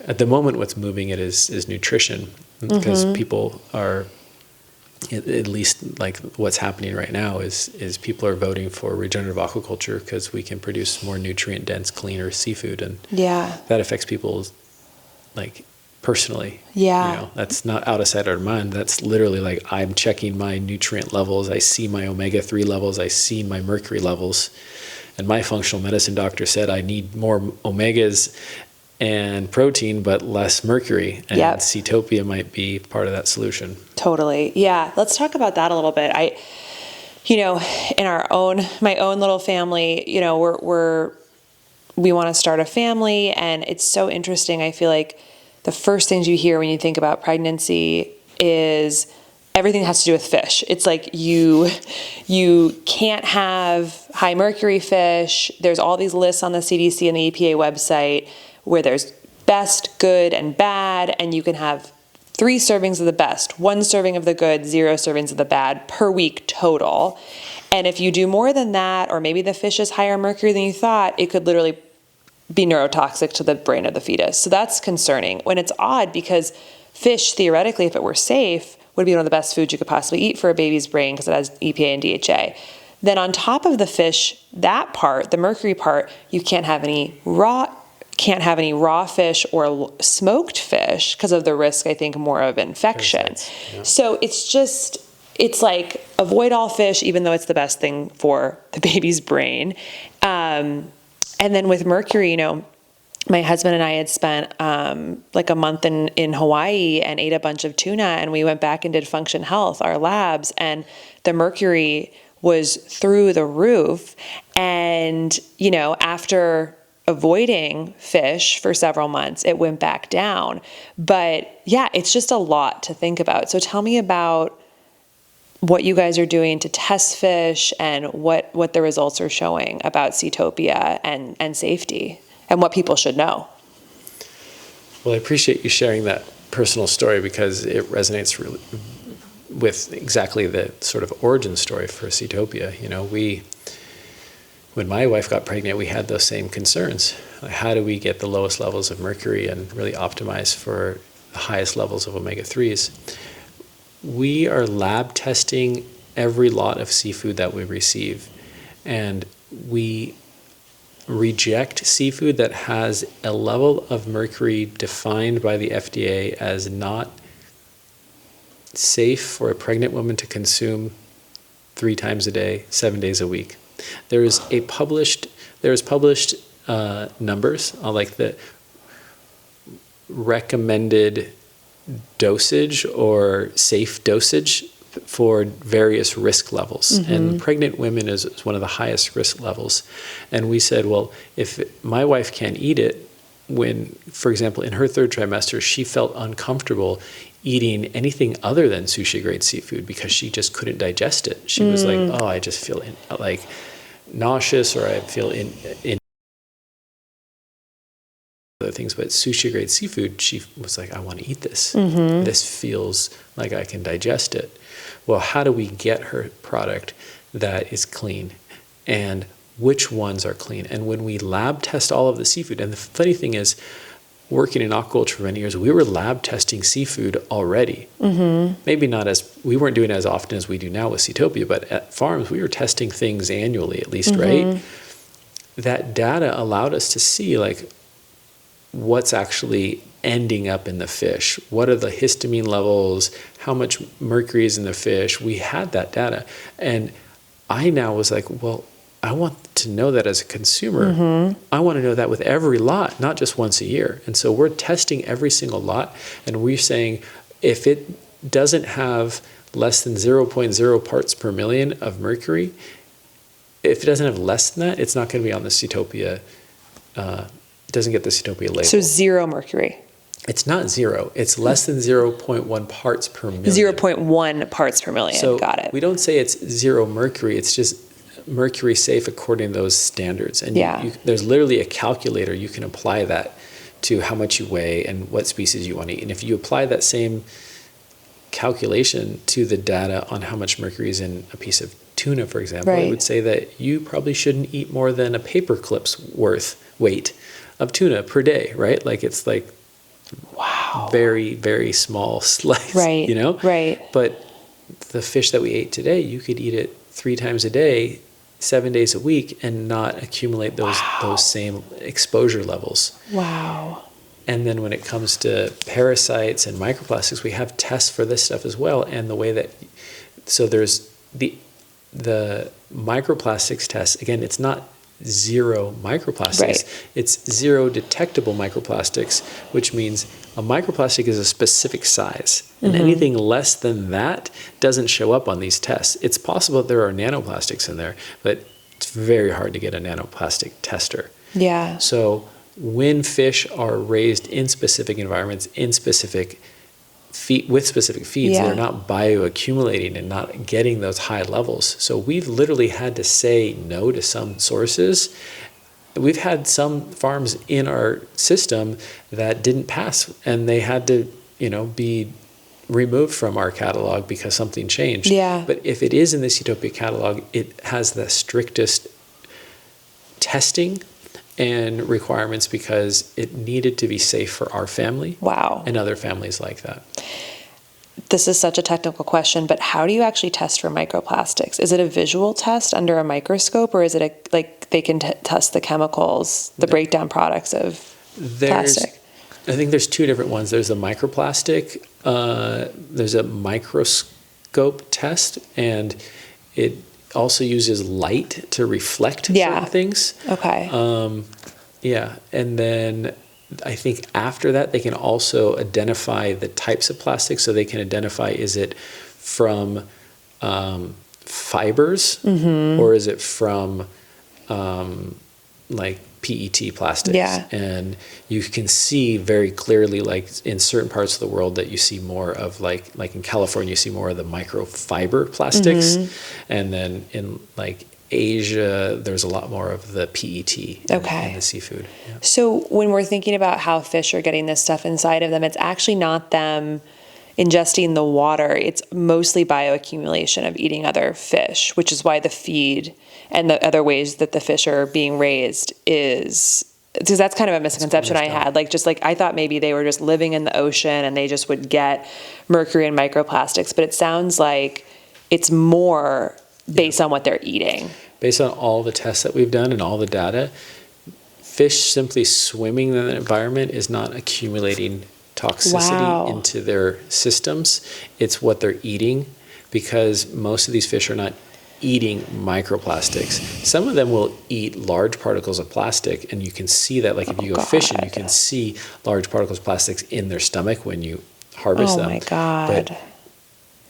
At the moment, what's moving it is nutrition, because people are, at least like what's happening right now is people are voting for regenerative aquaculture because we can produce more nutrient dense, cleaner seafood, and that affects people like personally. That's not out of sight, out of mind. That's literally like I'm checking my nutrient levels. I see my omega-3 levels. I see my mercury levels, and my functional medicine doctor said I need more omegas and protein, but less mercury. And Yep. Seatopia might be part of that solution. Totally. Yeah. Let's talk about that a little bit. In my own little family, we want to start a family, and it's so interesting. I feel like the first things you hear when you think about pregnancy is everything that has to do with fish. It's like you can't have high mercury fish. There's all these lists on the CDC and the EPA website where there's best, good, and bad, and you can have 3 servings of the best, 1 serving of the good, 0 servings of the bad per week total. And if you do more than that, or maybe the fish is higher mercury than you thought, it could literally be neurotoxic to the brain of the fetus. So that's concerning. When it's odd, because fish, theoretically, if it were safe, would be one of the best foods you could possibly eat for a baby's brain because it has EPA and DHA. Then on top of the fish, that part, the mercury part, you can't have any raw fish or smoked fish because of the risk, I think, more of infection. Yeah. So it's like avoid all fish, even though it's the best thing for the baby's brain. And then with mercury, my husband and I had spent like a month in Hawaii and ate a bunch of tuna, and we went back and did Function Health, our labs, and the mercury was through the roof. And, after avoiding fish for several months, it went back down. But yeah, it's just a lot to think about. So tell me about what you guys are doing to test fish and what the results are showing about Seatopia and safety and what people should know. Well, I appreciate you sharing that personal story because it resonates really with exactly the sort of origin story for Seatopia. When my wife got pregnant, we had those same concerns. Like, how do we get the lowest levels of mercury and really optimize for the highest levels of omega-3s? We are lab testing every lot of seafood that we receive, and we reject seafood that has a level of mercury defined by the FDA as not safe for a pregnant woman to consume 3 times a day, 7 days a week. There's published numbers, like the recommended dosage or safe dosage for various risk levels. Mm-hmm. And pregnant women is one of the highest risk levels. And we said, well, if my wife can't eat it, when, for example, in her 3rd trimester, she felt uncomfortable eating anything other than sushi grade seafood because she just couldn't digest it. She was like, oh, I just feel nauseous, or I feel in other things, but sushi grade seafood, she was like, I want to eat this. Mm-hmm. This feels like I can digest it. Well, how do we get her product that is clean? And which ones are clean? And when we lab test all of the seafood, and the funny thing is, working in aquaculture for many years, we were lab testing seafood already. Mm-hmm. Maybe we weren't doing it as often as we do now with Seatopia, but at farms, we were testing things annually at least, mm-hmm. right? That data allowed us to see what's actually ending up in the fish. What are the histamine levels? How much mercury is in the fish? We had that data. And I now was like, well, I want to know that as a consumer. Mm-hmm. I want to know that with every lot, not just once a year. And so we're testing every single lot, and we're saying if it doesn't have less than 0.0 parts per million of mercury, if it doesn't have less than that, it's not going to be on the Seatopia, doesn't get the Seatopia label. So 0 mercury. It's not 0. It's less than 0.1 parts per million. 0.1 parts per million. So got it. We don't say it's 0 mercury. It's just mercury safe according to those standards. And there's literally a calculator. You can apply that to how much you weigh and what species you want to eat. And if you apply that same calculation to the data on how much mercury is in a piece of tuna, for example, right. It would say that you probably shouldn't eat more than a paper clip's weight of tuna per day, right? It's wow, very, very small slice, right? Right. But the fish that we ate today, you could eat it 3 times a day, 7 days a week, and not accumulate those same exposure levels. Wow. And then when it comes to parasites and microplastics, we have tests for this stuff as well. And the way that, so there's the microplastics test, again, it's not zero microplastics. Right. It's zero detectable microplastics, which means a microplastic is a specific size. And anything less than that doesn't show up on these tests. It's possible that there are nanoplastics in there, but it's very hard to get a nanoplastic tester. Yeah. So when fish are raised in specific environments, in specific with specific feeds, they're not bioaccumulating and not getting those high levels. So we've literally had to say no to some sources. We've had some farms in our system that didn't pass, and they had to, be removed from our catalog because something changed. Yeah. But if it is in the Seatopia catalog, it has the strictest testing and requirements because it needed to be safe for our family. Wow. And other families like that. This is such a technical question, but how do you actually test for microplastics? Is it a visual test under a microscope, or is it they can test the chemicals, the breakdown products of plastic? I think there's two different ones. There's a microplastic, there's a microscope test, and it also uses light to reflect certain things. Okay. And then I think after that, they can also identify the types of plastic. So they can identify, is it from fibers or is it from like PET plastics? Yeah. And you can see very clearly, like in certain parts of the world, that you see more of like in California, you see more of the microfiber plastics. And then in like Asia, there's a lot more of the PET in the seafood. Yeah. So when we're thinking about how fish are getting this stuff inside of them, it's actually not them ingesting the water. It's mostly bioaccumulation of eating other fish, which is why the feed and the other ways that the fish are being raised is, because that's kind of a misconception I had. I thought maybe they were just living in the ocean and they just would get mercury and microplastics, but it sounds like it's more based on what they're eating. Based on all the tests that we've done and all the data, fish simply swimming in the environment is not accumulating toxicity into their systems. It's what they're eating, because most of these fish are not eating microplastics. Some of them will eat large particles of plastic, and you can see that, like if you go fishing, you can see large particles of plastics in their stomach when you harvest them. Oh my God. But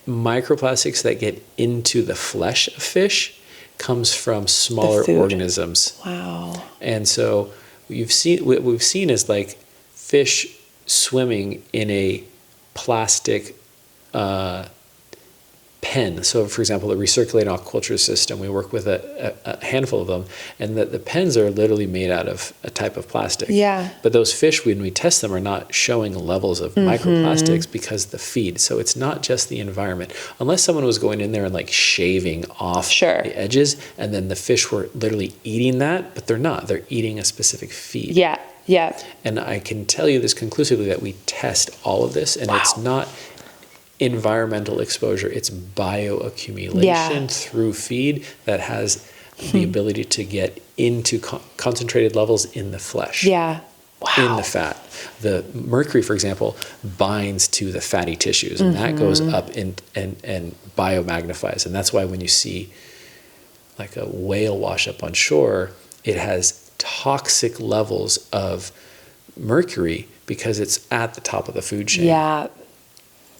microplastics that get into the flesh of fish comes from smaller organisms. Wow. And so what we've seen is like fish swimming in a plastic pen. So for example, the recirculating aquaculture system, we work with a handful of them, and the pens are literally made out of a type of plastic. Yeah. But those fish, when we test them, are not showing levels of microplastics because the feed. So it's not just the environment. Unless someone was going in there and like shaving off the edges, and then the fish were literally eating that, but they're not. They're eating a specific feed. Yeah. Yeah. And I can tell you this conclusively, that we test all of this, and it's not environmental exposure, it's bioaccumulation through feed that has the ability to get into concentrated levels in the flesh, in the fat. The mercury, for example, binds to the fatty tissues, and that goes up and biomagnifies. And that's why when you see like a whale wash up on shore, it has toxic levels of mercury because it's at the top of the food chain. Yeah.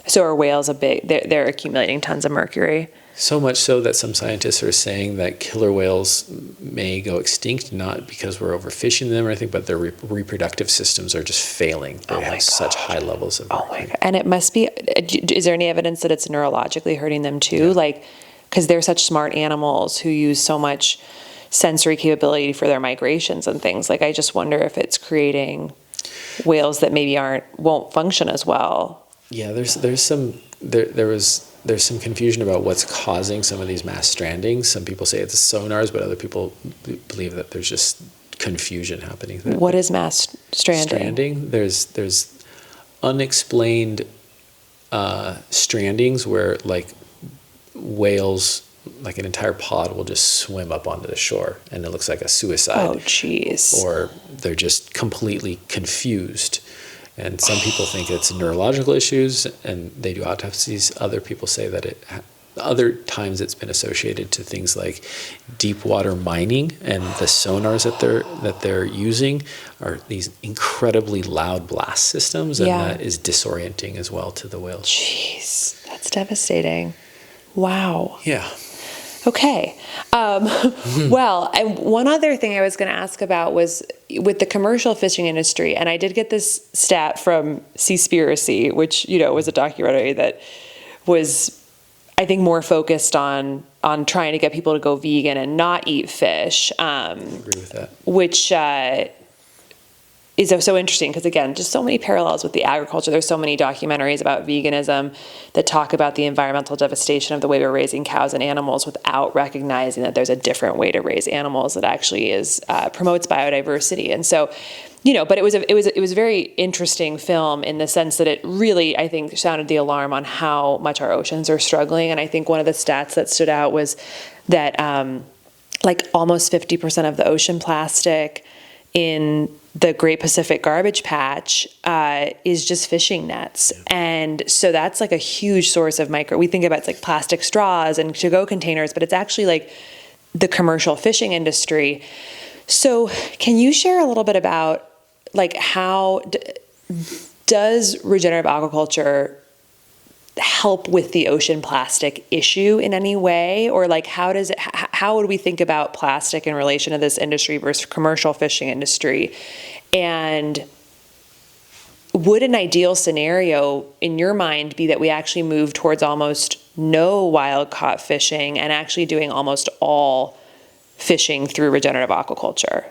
So are whales they're accumulating tons of mercury? So much so that some scientists are saying that killer whales may go extinct, not because we're overfishing them or anything, but their reproductive systems are just failing. They have such high levels of mercury. Oh my God. And it must be, is there any evidence that it's neurologically hurting them too? Because they're such smart animals who use so much sensory capability for their migrations and things. I just wonder if it's creating whales that maybe won't function as well. Yeah, there's some confusion about what's causing some of these mass strandings. Some people say it's sonars, but other people believe that there's just confusion happening there. What is mass stranding? There's unexplained strandings where like whales, like an entire pod, will just swim up onto the shore, and it looks like a suicide. Oh, jeez. Or they're just completely confused. And some people think it's neurological issues, and they do autopsies. Other people say that Other times it's been associated to things like deep water mining, and the sonars that they're using are these incredibly loud blast systems, and that is disorienting as well to the whales. Jeez, that's devastating. Wow. Yeah. Okay. Well, and one other thing I was going to ask about was with the commercial fishing industry, and I did get this stat from Seaspiracy, which, was a documentary that was, I think, more focused on trying to get people to go vegan and not eat fish. I agree with that. Which is so interesting because, again, just so many parallels with the agriculture. There's so many documentaries about veganism that talk about the environmental devastation of the way we're raising cows and animals without recognizing that there's a different way to raise animals that actually promotes biodiversity. And so, but it was a very interesting film in the sense that it really, I think, sounded the alarm on how much our oceans are struggling. And I think one of the stats that stood out was that almost 50% of the ocean plastic in the Great Pacific Garbage Patch is just fishing nets. And so that's like a huge source of we think about it's like plastic straws and to-go containers, but it's actually like the commercial fishing industry. So can you share a little bit about how does regenerative aquaculture help with the ocean plastic issue in any way? Or how would we think about plastic in relation to this industry versus commercial fishing industry? And would an ideal scenario in your mind be that we actually move towards almost no wild caught fishing and actually doing almost all fishing through regenerative aquaculture?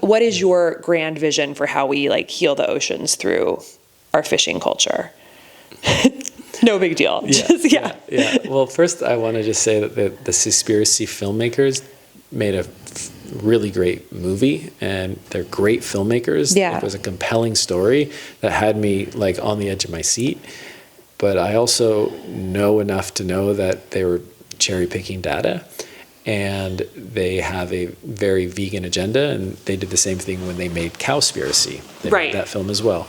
What is your grand vision for how we heal the oceans through our fishing culture? No big deal. Yeah. Well, first I want to just say that the Seaspiracy filmmakers made a really great movie, and they're great filmmakers. Yeah. It was a compelling story that had me on the edge of my seat. But I also know enough to know that they were cherry picking data, and they have a very vegan agenda, and they did the same thing when they made Cowspiracy. They made that film as well.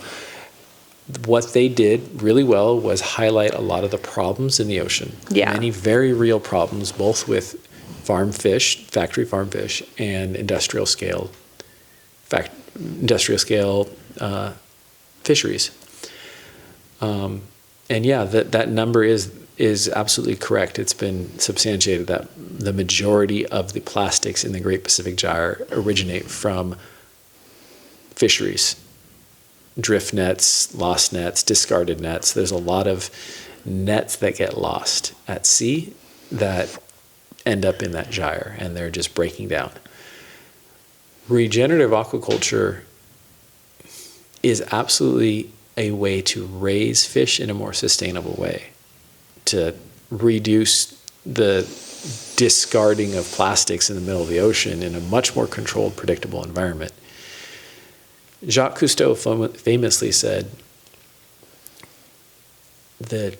What they did really well was highlight a lot of the problems in the ocean. Yeah. Many very real problems, both with farm fish, factory farm fish, and industrial scale fisheries. That number is absolutely correct. It's been substantiated that the majority of the plastics in the Great Pacific Gyre originate from fisheries. Drift nets, lost nets, discarded nets. There's a lot of nets that get lost at sea that end up in that gyre, and they're just breaking down. Regenerative aquaculture is absolutely a way to raise fish in a more sustainable way, to reduce the discarding of plastics in the middle of the ocean in a much more controlled, predictable environment. Jacques Cousteau famously said, the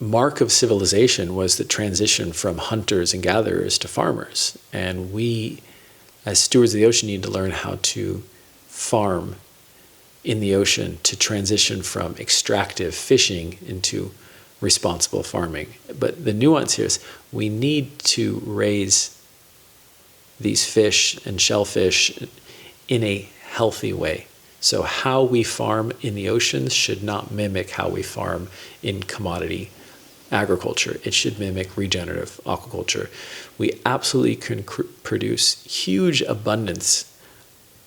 mark of civilization was the transition from hunters and gatherers to farmers. And we, as stewards of the ocean, need to learn how to farm in the ocean to transition from extractive fishing into responsible farming. But the nuance here is we need to raise these fish and shellfish in a healthy way. So how we farm in the oceans should not mimic how we farm in commodity agriculture. It should mimic regenerative aquaculture. We absolutely can produce huge abundance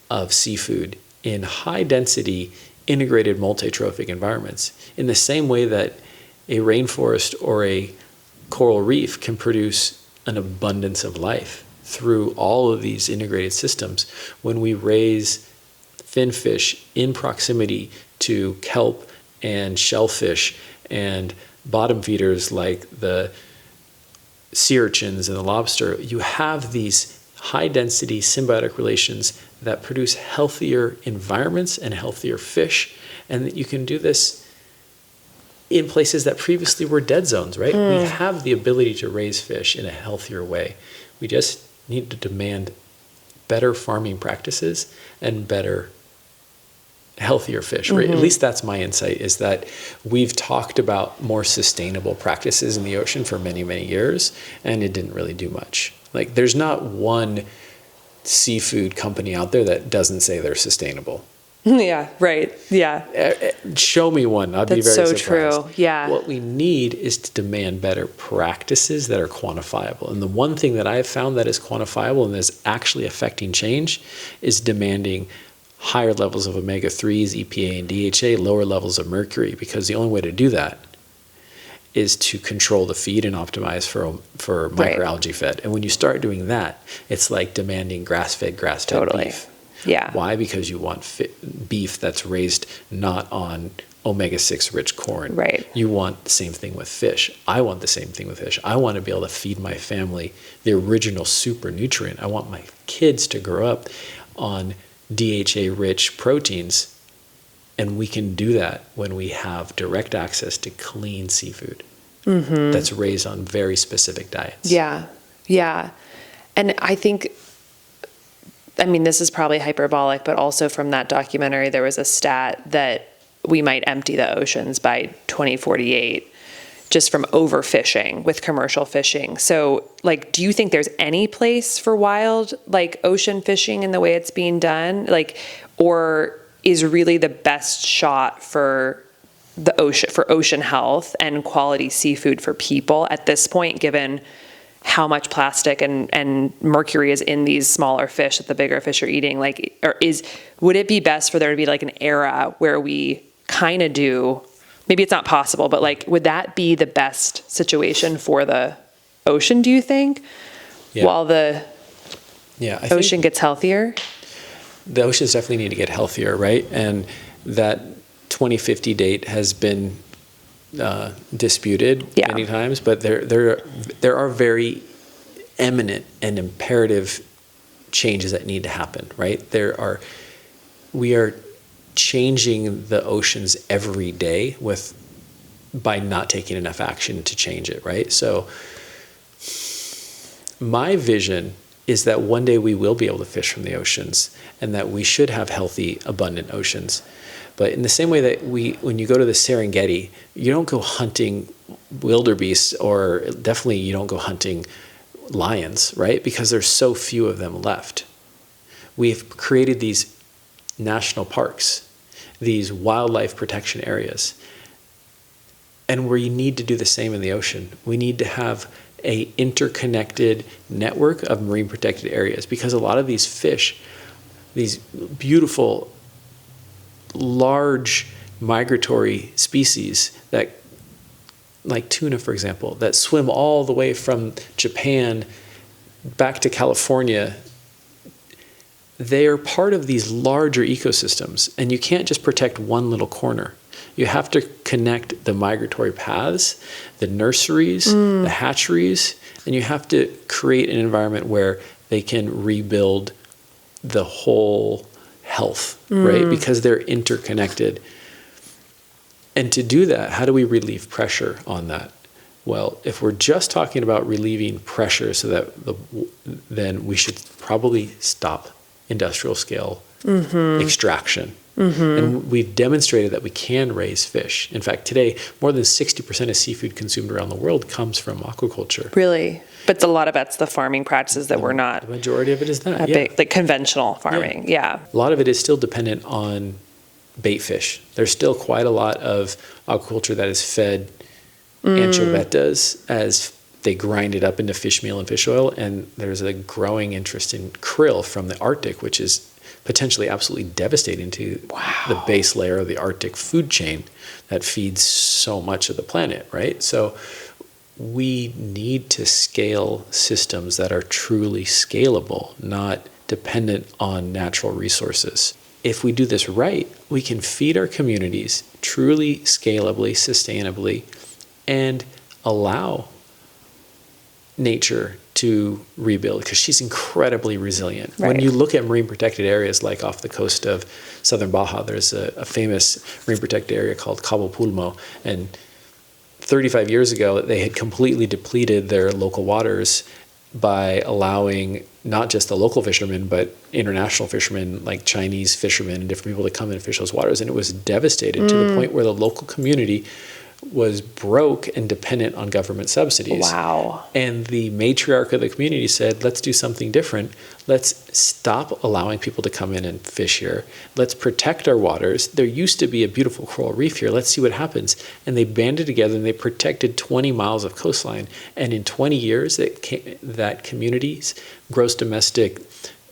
of seafood in high density integrated multi-trophic environments in the same way that a rainforest or a coral reef can produce an abundance of life through all of these integrated systems. When we raise finfish in proximity to kelp and shellfish and bottom feeders like the sea urchins and the lobster, you have these high density symbiotic relations that produce healthier environments and healthier fish. And that you can do this in places that previously were dead zones, right? We have the ability to raise fish in a healthier way. We just need to demand better farming practices and better healthier fish, right? At least that's my insight, is that we've talked about more sustainable practices in the ocean for many, many years, and it didn't really do much. Like, there's not one seafood company out there that doesn't say they're sustainable. Yeah, right. Yeah. Show me one. I'd be That's very so surprised. true. Yeah. What we need is to demand better practices that are quantifiable. And the one thing that I've found that is quantifiable and is actually affecting change is demanding higher levels of omega-3s, EPA and DHA, lower levels of mercury, because the only way to do that is to control the feed and optimize for microalgae fed. And when you start doing that, it's like demanding grass-fed Totally. beef. Yeah. Why? Because you want beef that's raised not on omega-6 rich corn. Right. You want the same thing with fish. I want the same thing with fish. I want to be able to feed my family the original super nutrient. I want my kids to grow up on DHA-rich proteins, and we can do that when we have direct access to clean seafood that's raised on very specific diets. Yeah. Yeah. And I think, I mean, this is probably hyperbolic, but also from that documentary, there was a stat that we might empty the oceans by 2048 just from overfishing with commercial fishing. So, like, do you think there's any place for wild, like, ocean fishing in the way it's being done? Like, or is really the best shot for the ocean, for ocean health and quality seafood for people at this point, given how much plastic and mercury is in these smaller fish that the bigger fish are eating? Like, or would it be best for there to be like an era where we kind of do, maybe it's not possible, but like, would that be the best situation for the ocean, do you think? Yeah. While the I ocean gets healthier? The oceans definitely need to get healthier, right? And that 2050 date has been disputed many times, but there are very eminent and imperative changes that need to happen, right? We are changing the oceans every day by not taking enough action to change it, right? So my vision is that one day we will be able to fish from the oceans, and that we should have healthy, abundant oceans. But in the same way that when you go to the Serengeti, you don't go hunting wildebeests, or definitely you don't go hunting lions, right? Because there's so few of them left. We've created these national parks, these wildlife protection areas. And we need to do the same in the ocean. We need to have a interconnected network of marine protected areas, because a lot of these fish, these beautiful, large migratory species that, like tuna, for example, that swim all the way from Japan back to California, they are part of these larger ecosystems, and you can't just protect one little corner. You have to connect the migratory paths, the nurseries, the hatcheries, and you have to create an environment where they can rebuild the whole health, right? Because they're interconnected. And to do that, how do we relieve pressure on that? Well, if we're just talking about relieving pressure then we should probably stop industrial scale extraction. And we've demonstrated that we can raise fish. In fact, today, more than 60% of seafood consumed around the world comes from aquaculture. Really? But a lot of that's the farming practices that we're not. The majority of it is that, Big, like conventional farming, yeah. A lot of it is still dependent on bait fish. There's still quite a lot of aquaculture that is fed anchovetas as they grind it up into fish meal and fish oil. And there's a growing interest in krill from the Arctic, which is potentially absolutely devastating to the base layer of the Arctic food chain that feeds so much of the planet, right? So we need to scale systems that are truly scalable, not dependent on natural resources. If we do this right, we can feed our communities truly, scalably, sustainably, and allow nature to rebuild, because she's incredibly resilient. Right. When you look at marine protected areas like off the coast of southern Baja, there's a famous marine protected area called Cabo Pulmo, and 35 years ago they had completely depleted their local waters by allowing not just the local fishermen, but international fishermen like Chinese fishermen and different people to come and fish those waters. And it was devastated to the point where the local community was broke and dependent on government subsidies. Wow. And the matriarch of the community said, let's do something different. Let's stop allowing people to come in and fish here. Let's protect our waters. There used to be a beautiful coral reef here. Let's see what happens. And they banded together and they protected 20 miles of coastline. And in 20 years, that community's gross domestic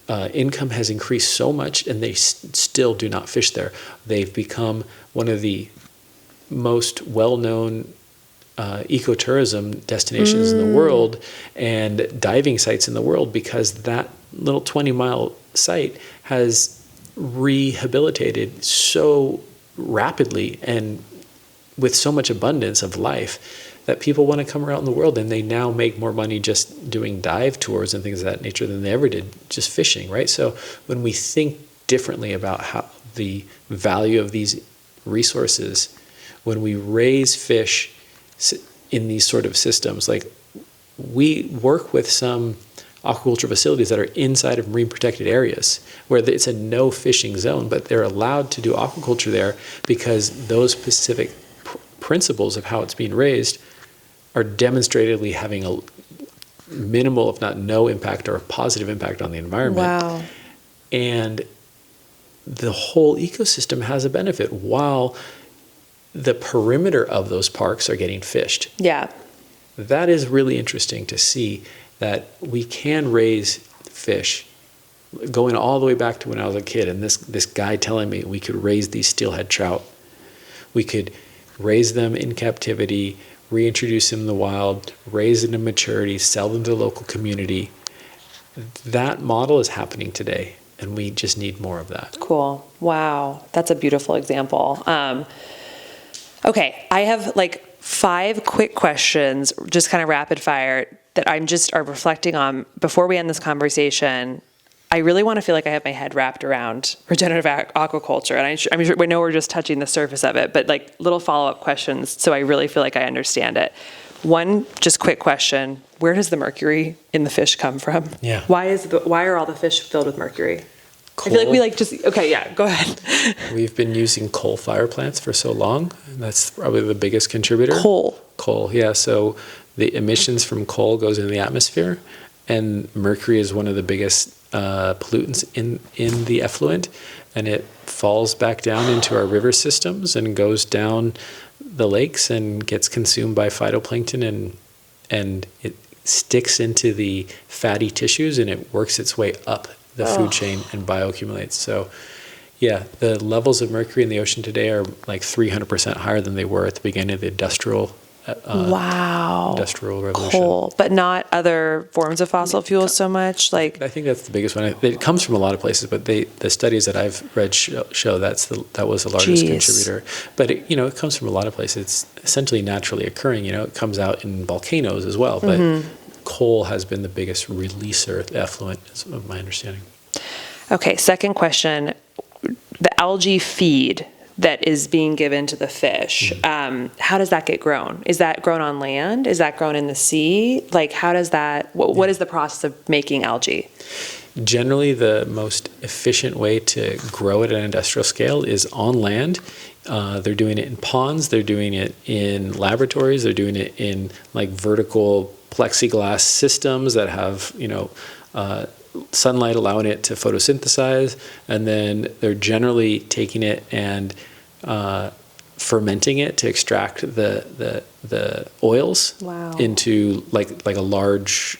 income has increased so much, and they still do not fish there. They've become one of the most well-known ecotourism destinations in the world and diving sites in the world, because that little 20-mile site has rehabilitated so rapidly and with so much abundance of life that people want to come around the world, and they now make more money just doing dive tours and things of that nature than they ever did just fishing, right? So when we think differently about how the value of these resources, when we raise fish in these sort of systems, like we work with some aquaculture facilities that are inside of marine protected areas where it's a no fishing zone, but they're allowed to do aquaculture there because those specific principles of how it's being raised are demonstrably having a minimal, if not no impact, or a positive impact on the environment. Wow. And the whole ecosystem has a benefit while the perimeter of those parks are getting fished. Yeah. That is really interesting to see, that we can raise fish going all the way back to when I was a kid, and this guy telling me we could raise these steelhead trout. We could raise them in captivity, reintroduce them in the wild, raise them to maturity, sell them to the local community. That model is happening today, and we just need more of that. Cool. Wow. That's a beautiful example. Okay, I have like 5 quick questions, just kind of rapid fire, that I'm just are reflecting on before we end this conversation. I really want to feel like I have my head wrapped around regenerative aquaculture, and I'm sure we know we're just touching the surface of it, but like little follow-up questions, so I really feel like I understand it. One, just quick question: where does the mercury in the fish come from? Yeah. Why are all the fish filled with mercury? Coal. I feel like we like just okay. Yeah, go ahead. We've been using coal fire plants for so long. That's probably the biggest contributor. Coal, yeah. So the emissions from coal goes into the atmosphere, and mercury is one of the biggest pollutants in the effluent, and it falls back down into our river systems and goes down the lakes and gets consumed by phytoplankton, and it sticks into the fatty tissues, and it works its way up the food chain and bioaccumulates. So yeah, the levels of mercury in the ocean today are like 300% higher than they were at the beginning of the industrial revolution. Coal, but not other forms of fossil fuels so much. Like I think that's the biggest one. It comes from a lot of places, but the studies that I've read show that was the largest contributor. But it comes from a lot of places. It's essentially naturally occurring. It comes out in volcanoes as well, but coal has been the biggest releaser of effluent, is my understanding. Okay, second question: the algae feed that is being given to the fish, how does that get grown? Is that grown on land? Is that grown in the sea? Like, how does that, what is the process of making algae? Generally, the most efficient way to grow it at an industrial scale is on land. They're doing it in ponds. They're doing it in laboratories. They're doing it in like vertical plexiglass systems that have, sunlight allowing it to photosynthesize, and then they're generally taking it and fermenting it to extract the oils into like a large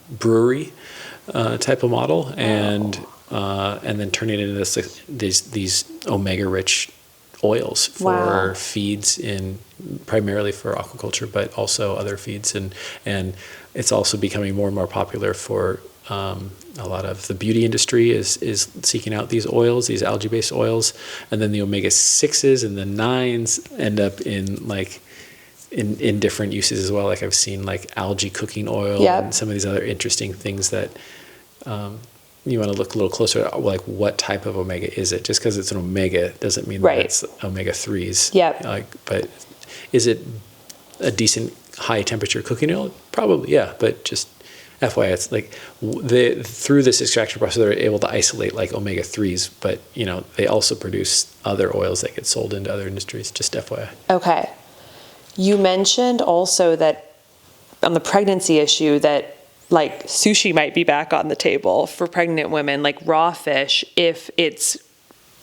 brewery type of model, and then turning it into these omega-rich oils for feeds primarily for aquaculture, but also other feeds, and it's also becoming more and more popular for a lot of the beauty industry is seeking out these oils, these algae-based oils, and then the omega-6s and the 9s end up in different uses as well. Like I've seen like algae cooking oil and some of these other interesting things that you want to look a little closer at, like what type of omega is it? Just because it's an omega doesn't mean that it's omega-3s. But is it a decent high temperature cooking oil? Probably, yeah, but just FYI, it's like through this extraction process, they're able to isolate like omega-3s, but they also produce other oils that get sold into other industries, just FYI. Okay. You mentioned also that on the pregnancy issue that like sushi might be back on the table for pregnant women, like raw fish, if it's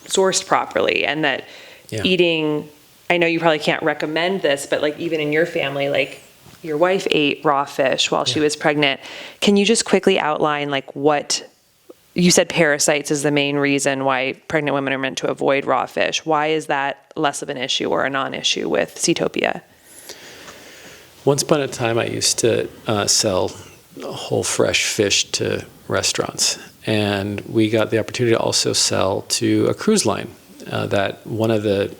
sourced properly, and that eating, I know you probably can't recommend this, but like even in your family, like your wife ate raw fish while she was pregnant. Can you just quickly outline like what, you said parasites is the main reason why pregnant women are meant to avoid raw fish. Why is that less of an issue or a non-issue with Seatopia? Once upon a time, I used to sell whole fresh fish to restaurants. And we got the opportunity to also sell to a cruise line that one of the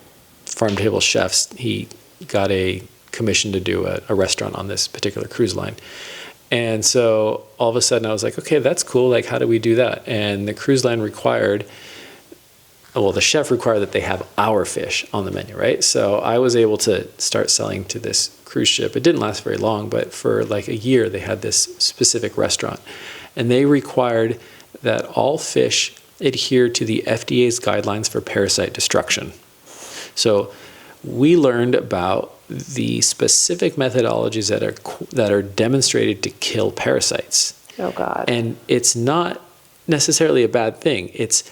farm table chefs, he got a commission to do a restaurant on this particular cruise line. And so all of a sudden I was like, okay, that's cool. Like, how do we do that? And the cruise line the chef required that they have our fish on the menu, right? So I was able to start selling to this cruise ship. It didn't last very long, but for like a year, they had this specific restaurant. And they required that all fish adhere to the FDA's guidelines for parasite destruction. So we learned about the specific methodologies that are demonstrated to kill parasites. Oh, God. And it's not necessarily a bad thing. It's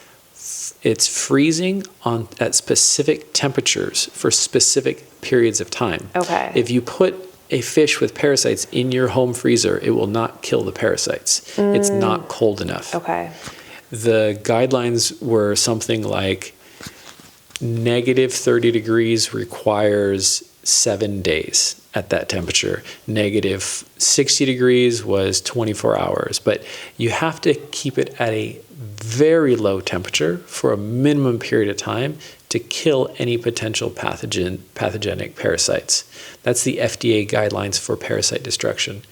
freezing at specific temperatures for specific periods of time. Okay. If you put a fish with parasites in your home freezer, it will not kill the parasites. It's not cold enough. Okay. The guidelines were something like -30 degrees requires 7 days at that temperature. -60 degrees was 24 hours. But you have to keep it at a very low temperature for a minimum period of time to kill any potential pathogenic parasites. That's the FDA guidelines for parasite destruction.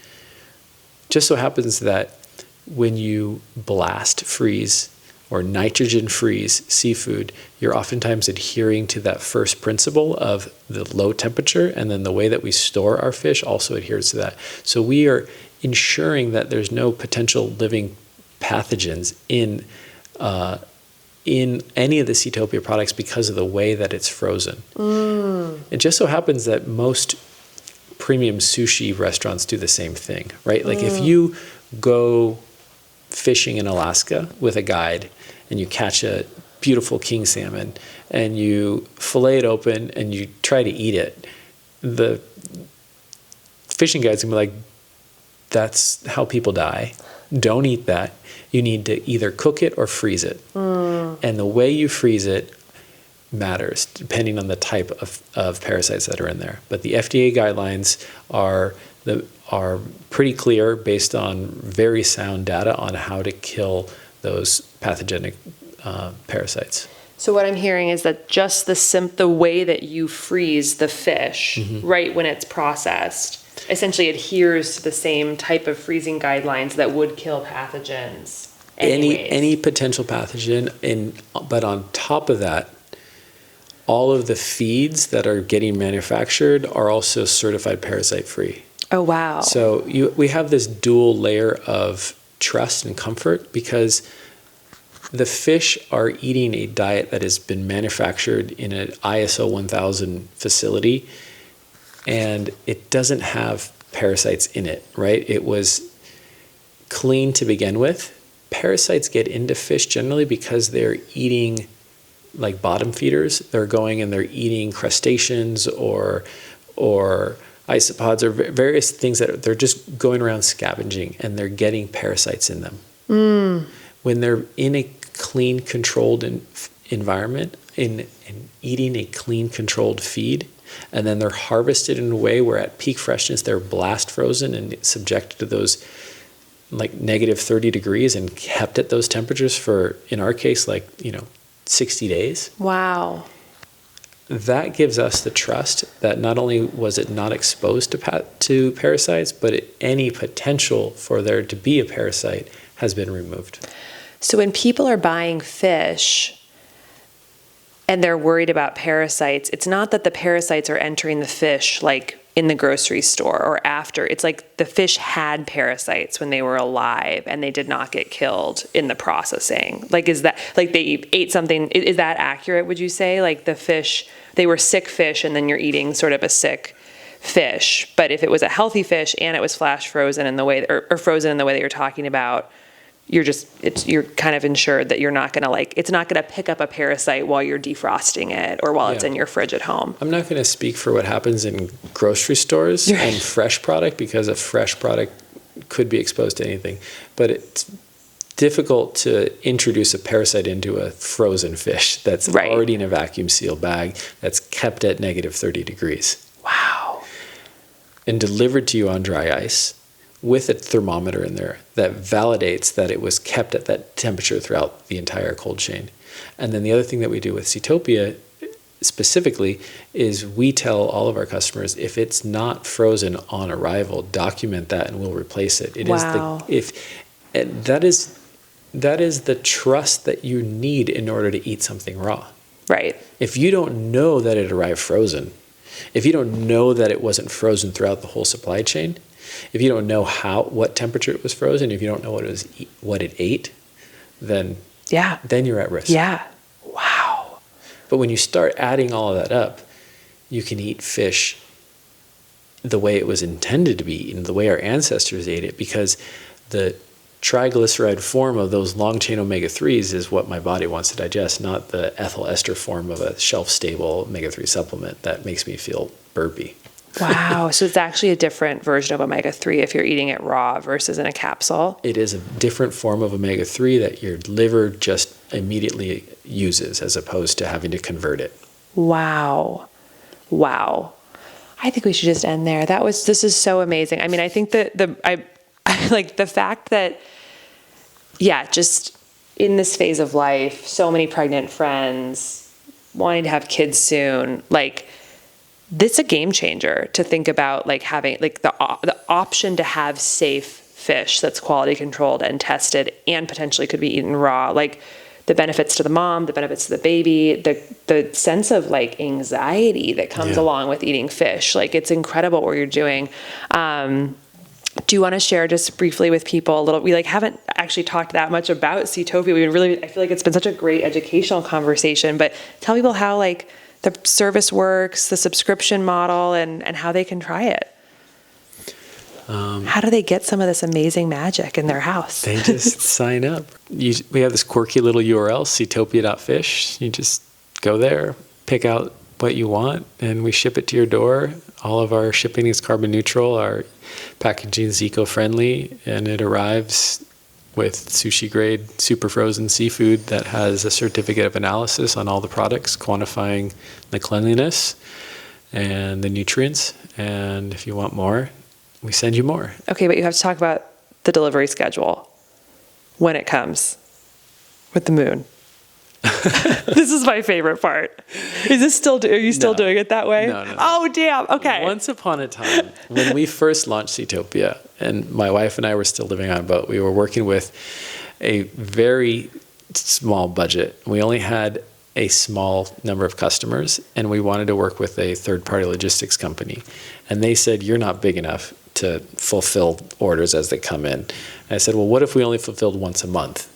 Just so happens that when you blast freeze or nitrogen freeze seafood, you're oftentimes adhering to that first principle of the low temperature, and then the way that we store our fish also adheres to that. So we are ensuring that there's no potential living pathogens in any of the Seatopia products because of the way that it's frozen. It just so happens that most premium sushi restaurants do the same thing, right? Like if you go fishing in Alaska with a guide and you catch a beautiful king salmon and you fillet it open and you try to eat it, the fishing guide's gonna be like, that's how people die. Don't eat that. You need to either cook it or freeze it. And the way you freeze it matters depending on the type of parasites that are in there. But the FDA guidelines are pretty clear based on very sound data on how to kill those pathogenic parasites. So what I'm hearing is that just the way that you freeze the fish right when it's processed essentially adheres to the same type of freezing guidelines that would kill pathogens anyways. Any potential pathogen, but on top of that, all of the feeds that are getting manufactured are also certified parasite free. Oh, wow. So we have this dual layer of trust and comfort because the fish are eating a diet that has been manufactured in an ISO 1000 facility, and it doesn't have parasites in it, right? It was clean to begin with. Parasites get into fish generally because they're eating like bottom feeders. They're going and they're eating crustaceans or isopods or various things that they're just going around scavenging, and they're getting parasites in them. When they're in a clean, controlled environment, in eating a clean, controlled feed, and then they're harvested in a way where at peak freshness they're blast frozen and subjected to those like -30 degrees and kept at those temperatures for, in our case, 60 days. Wow. That gives us the trust that not only was it not exposed to parasites, but any potential for there to be a parasite has been removed. So when people are buying fish, and they're worried about parasites, it's not that the parasites are entering the fish like in the grocery store or after. It's like the fish had parasites when they were alive and they did not get killed in the processing. Like, is that, like they ate something, is that accurate, would you say? Like the fish, they were sick fish and then you're eating sort of a sick fish. But if it was a healthy fish and it was flash frozen in the way, or frozen in the way that you're talking about, you're kind of ensured that you're not going to it's not going to pick up a parasite while you're defrosting it or while it's in your fridge at home. I'm not going to speak for what happens in grocery stores and fresh product, because a fresh product could be exposed to anything, but it's difficult to introduce a parasite into a frozen fish that's already in a vacuum seal bag that's kept at negative 30 degrees. Wow. And delivered to you on dry ice, with a thermometer in there that validates that it was kept at that temperature throughout the entire cold chain. And then the other thing that we do with Seatopia specifically is we tell all of our customers, if it's not frozen on arrival, document that and we'll replace it. That is the trust that you need in order to eat something raw. Right. If you don't know that it arrived frozen, if you don't know that it wasn't frozen throughout the whole supply chain, if you don't know what temperature it was frozen, if you don't know what it ate, then you're at risk. Yeah. Wow. But when you start adding all of that up, you can eat fish the way it was intended to be eaten, the way our ancestors ate it, because the triglyceride form of those long-chain omega-3s is what my body wants to digest, not the ethyl ester form of a shelf-stable omega-3 supplement that makes me feel burpy. Wow. So it's actually a different version of omega-3 if you're eating it raw versus in a capsule? It is a different form of omega-3 that your liver just immediately uses, as opposed to having to convert it. Wow. Wow. I think we should just end there. This is so amazing. I mean, I think that I like the fact that, just in this phase of life, so many pregnant friends wanting to have kids soon, this is a game changer to think about, having the option to have safe fish that's quality controlled and tested and potentially could be eaten raw. The benefits to the mom, the benefits to the baby, the sense of anxiety that comes along with eating fish. It's incredible what you're doing. Do you want to share just briefly with people a little? We haven't actually talked that much about Seatopia. I feel like it's been such a great educational conversation. But tell people how the service works, the subscription model, and how they can try it. How do they get some of this amazing magic in their house? They just sign up. We have this quirky little URL, seatopia.fish. You just go there, pick out what you want, and we ship it to your door. All of our shipping is carbon neutral. Our packaging is eco-friendly, and it arrives with sushi-grade, super frozen seafood that has a certificate of analysis on all the products, quantifying the cleanliness and the nutrients. And if you want more, we send you more. Okay, but you have to talk about the delivery schedule when it comes with the moon. This is my favorite part. Are you still doing it that way? No. Oh, damn. Okay. Once upon a time, when we first launched Seatopia, and my wife and I were still living on a boat, we were working with a very small budget. We only had a small number of customers, and we wanted to work with a third-party logistics company. And they said, you're not big enough to fulfill orders as they come in. And I said, well, what if we only fulfilled once a month?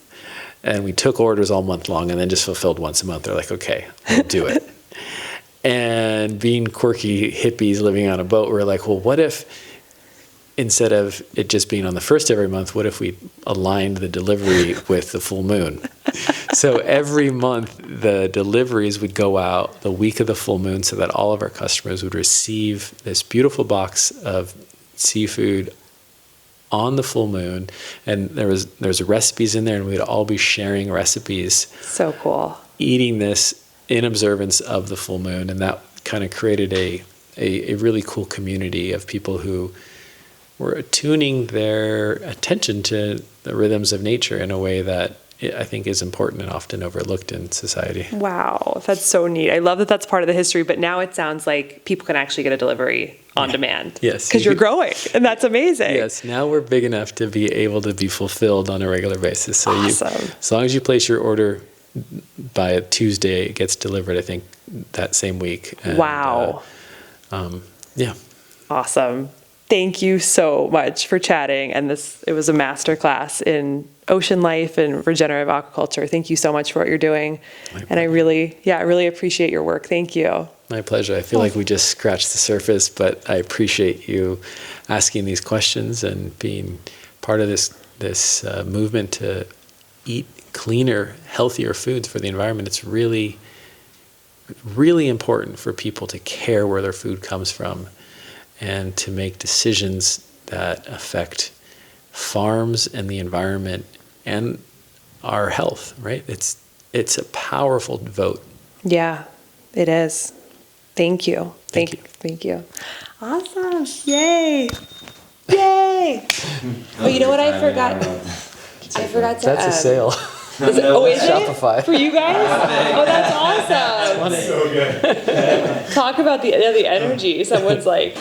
And we took orders all month long and then just fulfilled once a month. They're like, okay, we'll do it. And being quirky hippies living on a boat, we're like, well, what if instead of it just being on the first every month, what if we aligned the delivery with the full moon? So every month, the deliveries would go out the week of the full moon so that all of our customers would receive this beautiful box of seafood on the full moon, and there's recipes in there, and we'd all be sharing recipes. So cool. Eating this in observance of the full moon, and that kind of created a really cool community of people who were attuning their attention to the rhythms of nature in a way that I think is important and often overlooked in society. Wow, that's so neat. I love that that's part of the history, but now it sounds like people can actually get a delivery on demand. Yes. Because you're growing, and that's amazing. Yes, now we're big enough to be able to be fulfilled on a regular basis. So awesome. As long as you place your order by Tuesday it gets delivered, I think, that same week. And, Wow. Yeah. Awesome. Thank you so much for chatting. And it was a masterclass in ocean life and regenerative aquaculture. Thank you so much for what you're doing. And I really appreciate your work. Thank you. My pleasure. I feel like we just scratched the surface, but I appreciate you asking these questions and being part of this movement to eat cleaner, healthier foods for the environment. It's really, really important for people to care where their food comes from and to make decisions that affect farms and the environment and our health, right? It's a powerful vote. Yeah, it is. Thank you. Thank you. Thank you. Awesome. Yay. Yay. Oh, you know what I forgot? I forgot to... That's a sale. Is it Shopify. for you guys? Oh, that's awesome. So good. Talk about the energy. Someone's like,